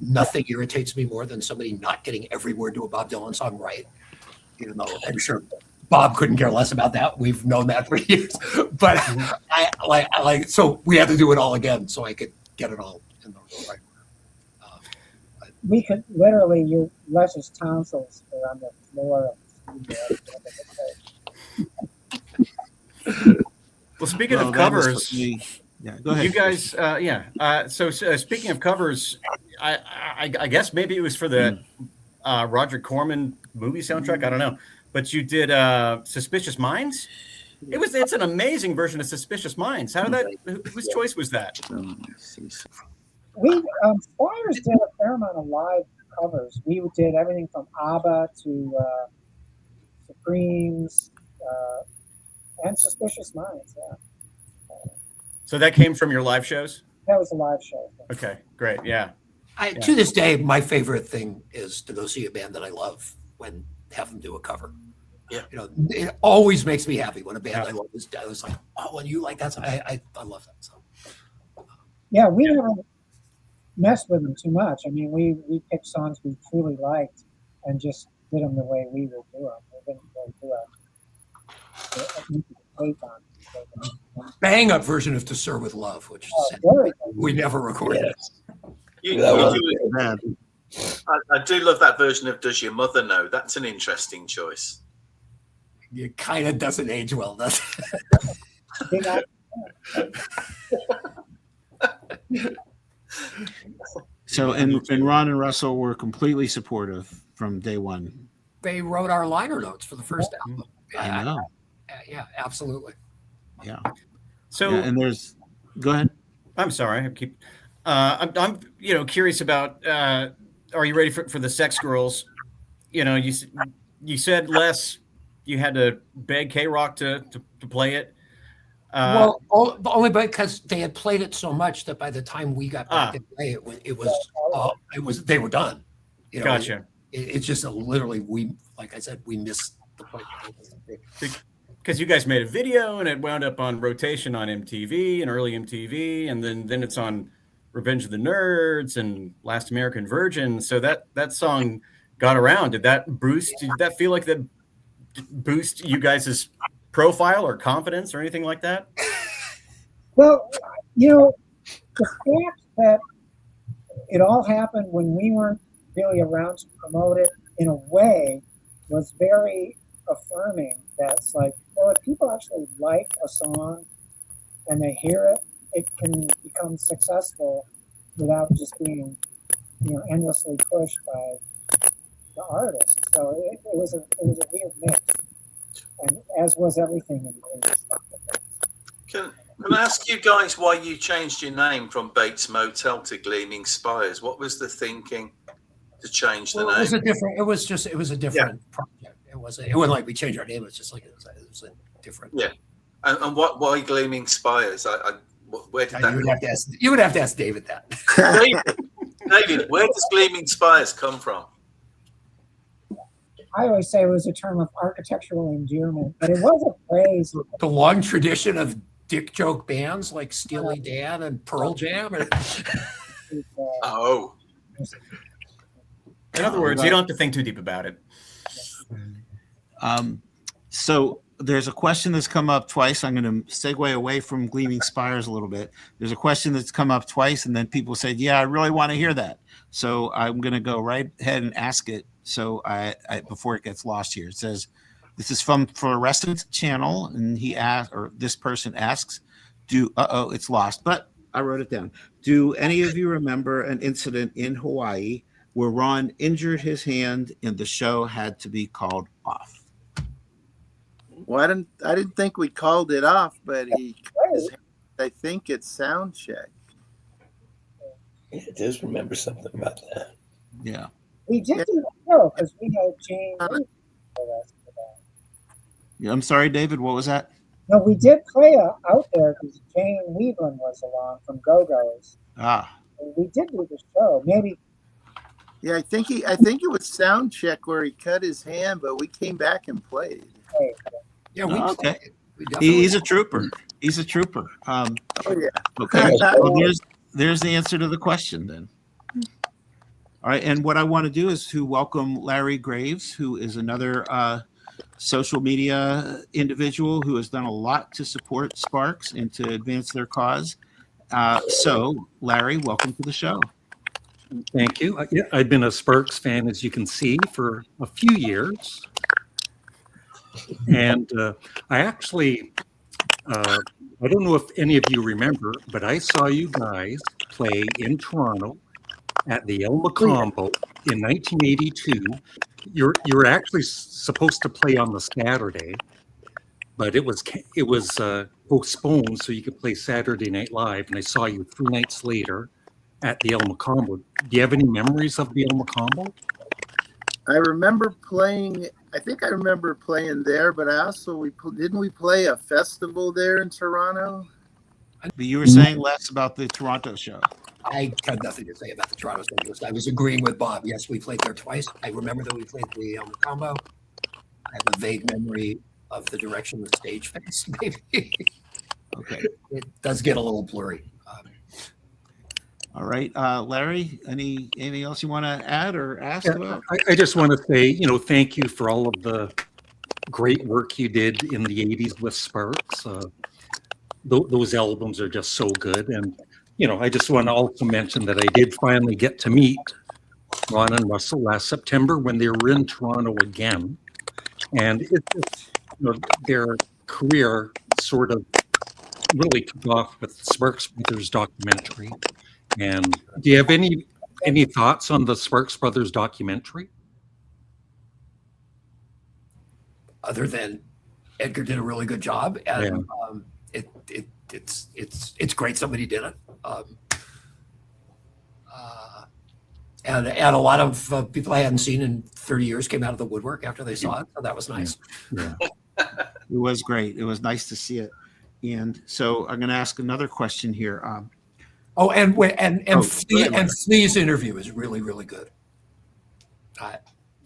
nothing irritates me more than somebody not getting every word to a Bob Dylan song right. Even though I'm sure Bob couldn't care less about that. We've known that for years. But so we had to do it all again so I could get it all in the right order. We could literally use Les's tonsils were on the floor of the studio. Well, speaking Well, of that was covers, yeah, go ahead. you guys, So speaking of covers, I guess maybe it was for the Roger Corman movie soundtrack. I don't know, but you did "Suspicious Minds." It's an amazing version of "Suspicious Minds." How did that? Whose choice was that? We Spires did a fair amount of live covers. We did everything from ABBA to Supremes and Suspicious Minds. Yeah, So that came from your live shows? that was a live show. Okay, great. Yeah. To this day, my favorite thing is to go see a band that I love when have them do a cover. Yeah. It always makes me happy when a band I love is done. It's like, oh, when you like that, I love that. So. Yeah, we never messed with them too much. I mean, we picked songs we truly liked and just did them the way we would do them. We didn't really do a take on. Bang up version of "To Serve with Love," which we never recorded. Yes. I do love that version of "Does Your Mother Know?" That's an interesting choice. It kind of doesn't age well, does it? So, and Ron and Russell were completely supportive from day one. They wrote our liner notes for the first album. I know. Yeah, absolutely. Yeah. So, and there's. Go ahead. I'm sorry. I'm curious about. Are you ready for the Sex Girls? You said, Les, you had to beg K-Rock to play it. Well, only because they had played it so much that by the time we got back to play it, they were done. Gotcha. It's just literally like I said, we missed the point. Because you guys made a video and it wound up on rotation on MTV and early MTV, and then it's on Revenge of the Nerds and Last American Virgin. So that song got around. Did that feel like that boost you guys' profile or confidence or anything like that? Well, the fact that it all happened when we weren't really around to promote it in a way was very affirming. That's like, well, if people actually like a song and they hear it, it can become successful without just being, endlessly pushed by the artist. So it was a weird mix, and as was everything in Gleaming Spires. Can I ask you guys why you changed your name from Bates Motel to Gleaming Spires? What was the thinking to change the name? It was a different project. It wasn't like we changed our name. It's just like it was a different. Yeah, and why Gleaming Spires? Where did that? You would have to ask David that. David, where does Gleaming Spires come from? I always say it was a term of architectural endearment, but it was a phrase. The long tradition of dick joke bands like Steely Dan and Pearl Jam. Oh. In other words, you don't have to think too deep about it. So there's a question that's come up twice. I'm going to segue away from Gleaming Spires a little bit. There's a question that's come up twice, and then people said, yeah, I really want to hear that. So I'm going to go right ahead and ask it. So I before it gets lost here, it says, this is from Fluorescent Channel, and this person asks, it's lost, but I wrote it down. Do any of you remember an incident in Hawaii where Ron injured his hand and the show had to be called off? Well, I didn't think we called it off, but I think it's sound check. Yeah, I just remember something about that. Yeah. We did do the show because we had Jane with us for that. Yeah, I'm sorry, David, what was that? No, we did play out there because Jane Weaveland was along from Go-Go's. We did do the show. Maybe. Yeah, I think it was sound check where he cut his hand, but we came back and played. Yeah, okay. He's a trooper. He's a trooper. Oh yeah. Okay. Well, there's the answer to the question then. All right, and what I want to do is to welcome Larry Graves, who is another social media individual who has done a lot to support Sparks and to advance their cause. So, Larry, welcome to the show. Thank you. I've been a Sparks fan, as you can see, for a few years. And I actually I don't know if any of you remember, but I saw you guys play in Toronto at the El Macombo in 1982. You're actually supposed to play on the Saturday, but it was postponed so you could play Saturday Night Live. And I saw you 3 nights later at the El Macombo. Do you have any memories of the El Macombo? I remember playing. I think I remember playing there, but I also didn't we play a festival there in Toronto? But you were saying less about the Toronto show. I have nothing to say about the Toronto Stage. I was agreeing with Bob. Yes, we played there twice. I remember that we played the El Macombo. I have a vague memory of the direction the stage faced, maybe. Okay. It does get a little blurry. All right, Larry. Anything else you want to add or ask about? I just want to say, thank you for all of the great work you did in the 80s with Sparks. Those albums are just so good. And, I just want to also mention that I did finally get to meet Ron and Russell last September when they were in Toronto again. And their career sort of really took off with the Sparks Brothers documentary. And do you have any thoughts on the Sparks Brothers documentary? Other than Edgar did a really good job, and it's great somebody did it. And a lot of people I hadn't seen in 30 years came out of the woodwork after they saw it, so that was nice. Yeah. It was great. It was nice to see it. And so I'm going to ask another question here. Flea's interview is really, really good.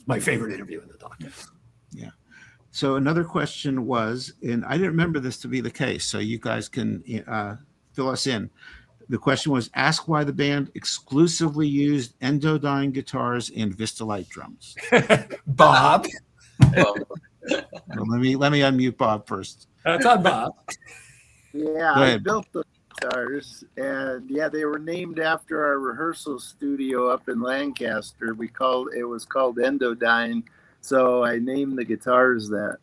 My favorite interview in the doc. Yeah. So another question was, and I didn't remember this to be the case, so you guys can fill us in. The question was, ask why the band exclusively used Endodyne guitars and Vistalite drums. Bob. Well, let me unmute Bob first. That's on Bob. Yeah, I built the guitars, and they were named after our rehearsal studio up in Lancaster. It was called Endodyne, so I named the guitars that.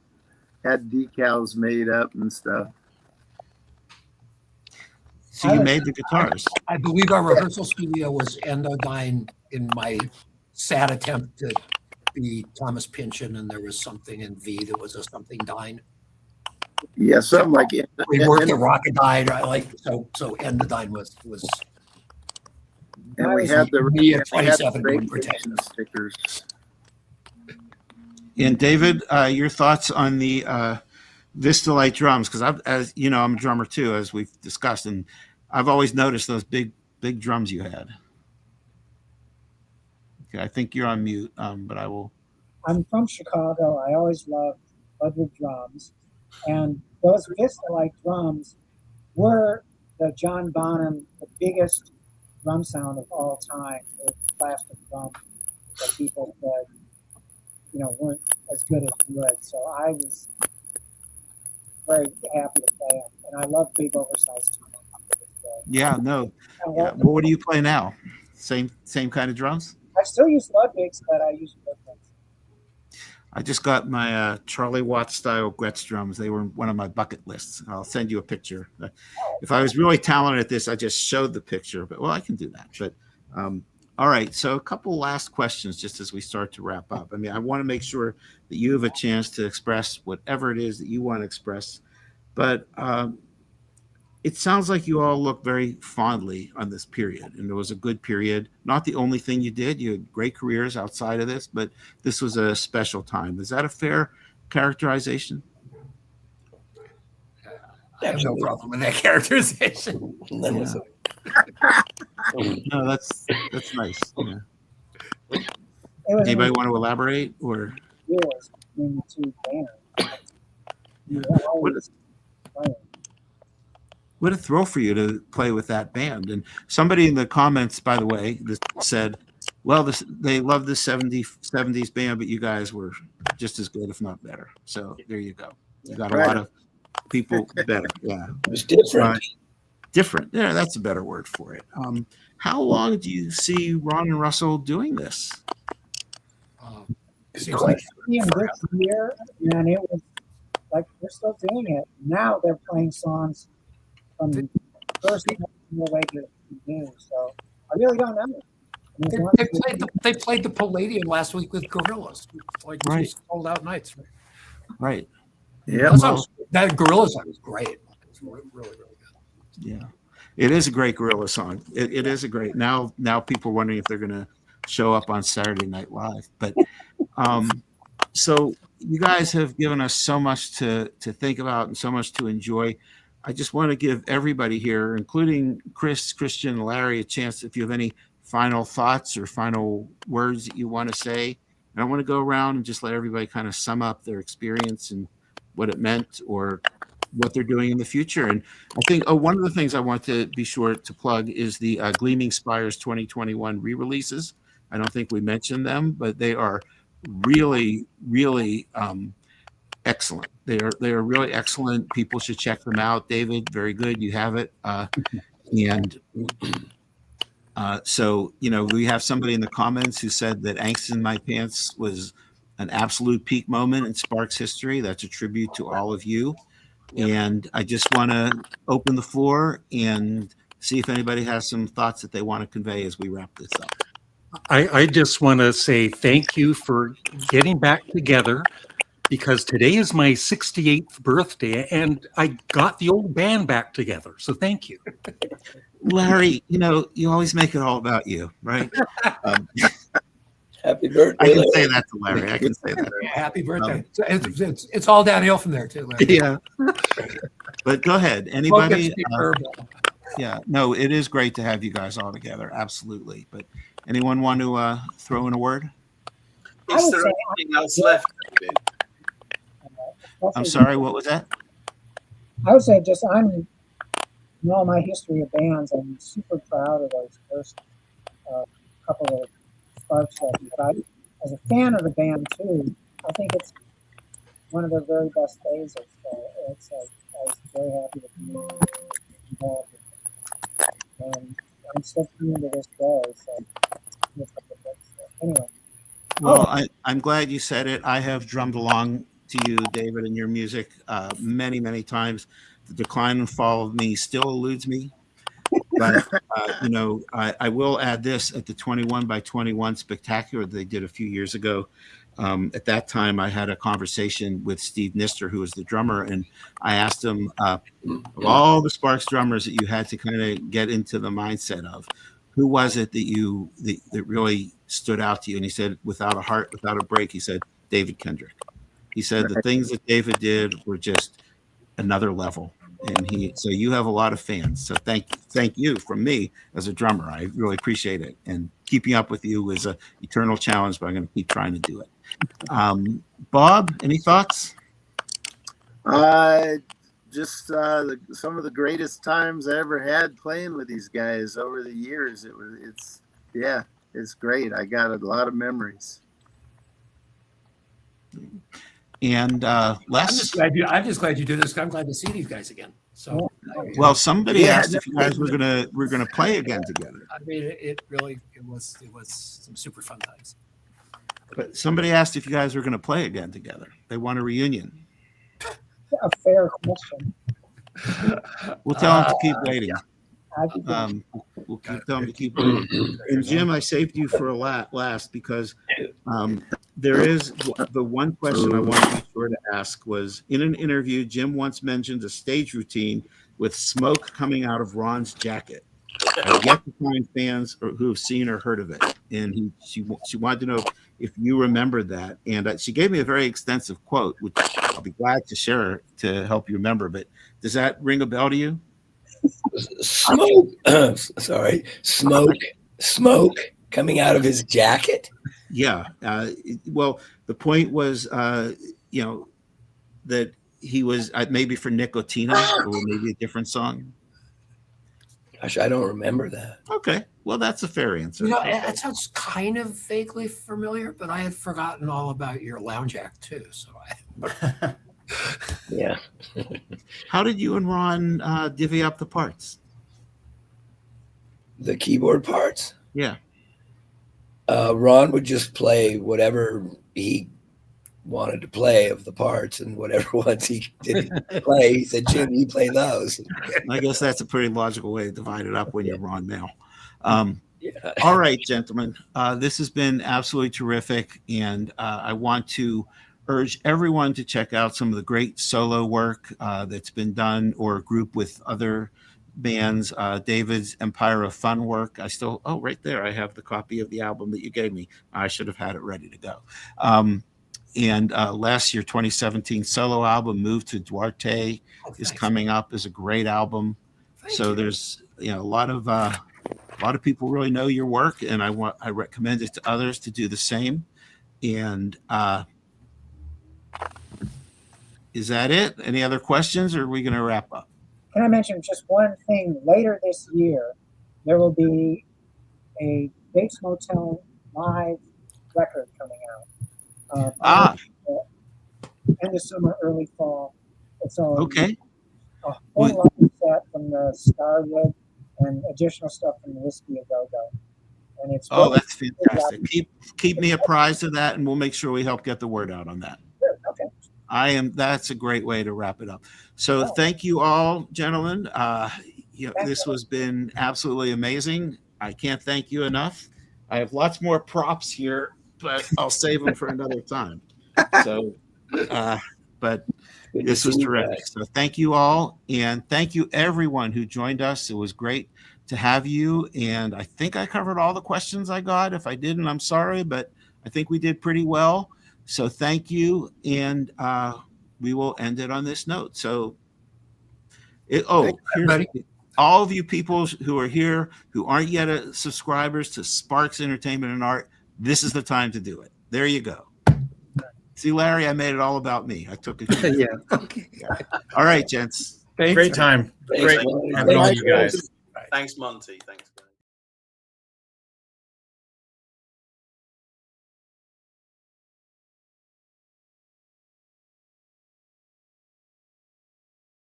Had decals made up and stuff. So you made the guitars. I believe our rehearsal studio was Endodyne in my sad attempt to be Thomas Pynchon, and there was something in V that was a something Dyne. Yeah, something like it. We worked at Rocketdyne. So Endodyne was. And we had the me at 27 doing protection stickers. And David, your thoughts on the Vistalite drums? Because as you know, I'm a drummer too, as we've discussed, and I've always noticed those big drums you had. Okay, I think you're on mute, but I will. I'm from Chicago. I always loved Ludwig drums, and those Vistalite drums were the John Bonham, the biggest drum sound of all time. With plastic drums that people said, weren't as good as wood. So I was very happy to play them, and I love big oversized drums. Yeah, no. Yeah. Well, what do you play now? Same kind of drums? I still use Ludwigs, but I use wood ones. I just got my Charlie Watts style Gretsch drums. They were one of my bucket lists. I'll send you a picture. If I was really talented at this, I just showed the picture. But I can do that. But all right. So a couple last questions just as we start to wrap up. I mean, I want to make sure that you have a chance to express whatever it is that you want to express. But it sounds like you all look very fondly on this period, and it was a good period. Not the only thing you did. You had great careers outside of this, but this was a special time. Is that a fair characterization? I have no problem with that characterization. No, that's nice. Yeah. Anybody want to elaborate or? Years between the two bands. What a thrill for you to play with that band. And somebody in the comments, by the way, said, well, they love the 70s band, but you guys were just as good, if not better. So there you go. You got a lot of people better. Yeah. It was different. Different. Yeah, that's a better word for it. How long do you see Ron and Russell doing this? This year, and it like they're still doing it. Now they're playing songs from the first way to new. So I really don't know. I mean, They played the Palladium last week with Gorillas, like Right. 2 sold out nights. Right. Yeah. That Gorillas song was great. It was really, really good. Yeah. It is a great Gorilla song. It is a great. Now people are wondering if they're going to show up on Saturday Night Live. But so you guys have given us so much to think about and so much to enjoy. I just want to give everybody here, including Chris, Christian, and Larry, a chance if you have any final thoughts or final words that you want to say. And I want to go around and just let everybody kind of sum up their experience and what it meant or what they're doing in the future. And I think one of the things I want to be sure to plug is the Gleaming Spires 2021 re-releases. I don't think we mentioned them, but they are really, really excellent. They are really excellent. People should check them out. David, very good. You have it. So, we have somebody in the comments who said that Angst in My Pants was an absolute peak moment in Sparks history. That's a tribute to all of you. And I just want to open the floor and see if anybody has some thoughts that they want to convey as we wrap this up. I just want to say thank you for getting back together, because today is my 68th birthday and I got the old band back together. So thank you. Larry, you always make it all about you, right? Happy birthday. I can Larry. say that to Larry. I can say that. Happy birthday. It's all downhill from there, too, Larry. Yeah. But go ahead. Anybody? Yeah. No, it is great to have you guys all together. Absolutely. But anyone want to throw in a word? Is there anything else left? I'm sorry, what was that? I would say in all my history of bands, I'm super proud of those first couple of Sparks records. But as a fan of the band too, I think it's one of their very best phases. So I was very happy to be involved with it. And I'm still tuned to this day. So anyway. Well, I'm glad you said it. I have drummed along to you, David, and your music many, many times. The decline and fall of me still eludes me. But, I will add this at the 21 by 21 spectacular they did a few years ago. At that time, I had a conversation with Steve Nister, who was the drummer, and I asked him, of all the Sparks drummers that you had to kind of get into the mindset of, who was it that really stood out to you? And he said, without a heart, without a break, he said, David Kendrick. He said the things that David did were just another level. And so you have a lot of fans. So thank you from me as a drummer. I really appreciate it. And keeping up with you is an eternal challenge, but I'm going to keep trying to do it. Bob, any thoughts? Just some of the greatest times I ever had playing with these guys over the years. It's great. I got a lot of memories. And Les? I'm just glad you do this. I'm glad to see these guys again. So, well, somebody asked if you guys were gonna play again together. I mean, it was some super fun times. But somebody asked if you guys were gonna play again together. They want a reunion. A fair question. We'll tell them to keep waiting. We'll keep them to keep waiting. And Jim, I saved you for last because there is the one question I want to be sure to ask was, in an interview, Jim once mentioned a stage routine with smoke coming out of Ron's jacket. I've yet to find fans who have seen or heard of it. And she wanted to know if you remembered that. And she gave me a very extensive quote, which I'll be glad to share to help you remember. But does that ring a bell to you? Smoke. Smoke coming out of his jacket. Yeah. Well, the point was, that he was maybe for Nicotina or maybe a different song. Gosh, I don't remember that. Okay. Well, that's a fair answer. That sounds kind of vaguely familiar, but I had forgotten all about your lounge act too. So yeah. How did you and Ron divvy up the parts? The keyboard parts? Yeah. Ron would just play whatever he wanted to play of the parts, and whatever ones he didn't play, he said, Jim, you play those. I guess that's a pretty logical way to divide it up when you're on mail. Yeah. All right, gentlemen, this has been absolutely terrific. And I want to urge everyone to check out some of the great solo work that's been done or group with other bands. David's Empire of Fun work. Right there, I have the copy of the album that you gave me. I should have had it ready to go. And last year, 2017 solo album, Move to Duarte, is coming up, is a great album. There's a lot of people really know your work, and I recommend it to others to do the same. And is that it? Any other questions, or are we going to wrap up? Can I mention just one thing? Later this year, there will be a Bates Motel live record coming out. End of summer, early fall. It's Okay. a whole live set from the Starwood and additional stuff from the Whiskey A Go Go. And it's That's fantastic. Keep me apprised of that, and we'll make sure we help get the word out on that. Good. Okay. That's a great way to wrap it up. So thank you all, gentlemen. This has been absolutely amazing. I can't thank you enough. I have lots more props here, but I'll save them for another time. So, but this was terrific. So thank you all. And thank you everyone who joined us. It was great to have you. And I think I covered all the questions I got. If I didn't, I'm sorry, but I think we did pretty well. So thank you. And we will end it on this note. So, all of you people who are here, who aren't yet subscribers to Sparks Entertainment and Art, this is the time to do it. There you go. See, Larry, I made it all about me. I took it. Yeah. Okay. All right, gents. Great time. Thanks, Great Monty. having all you guys. Thanks, Monty. Thanks.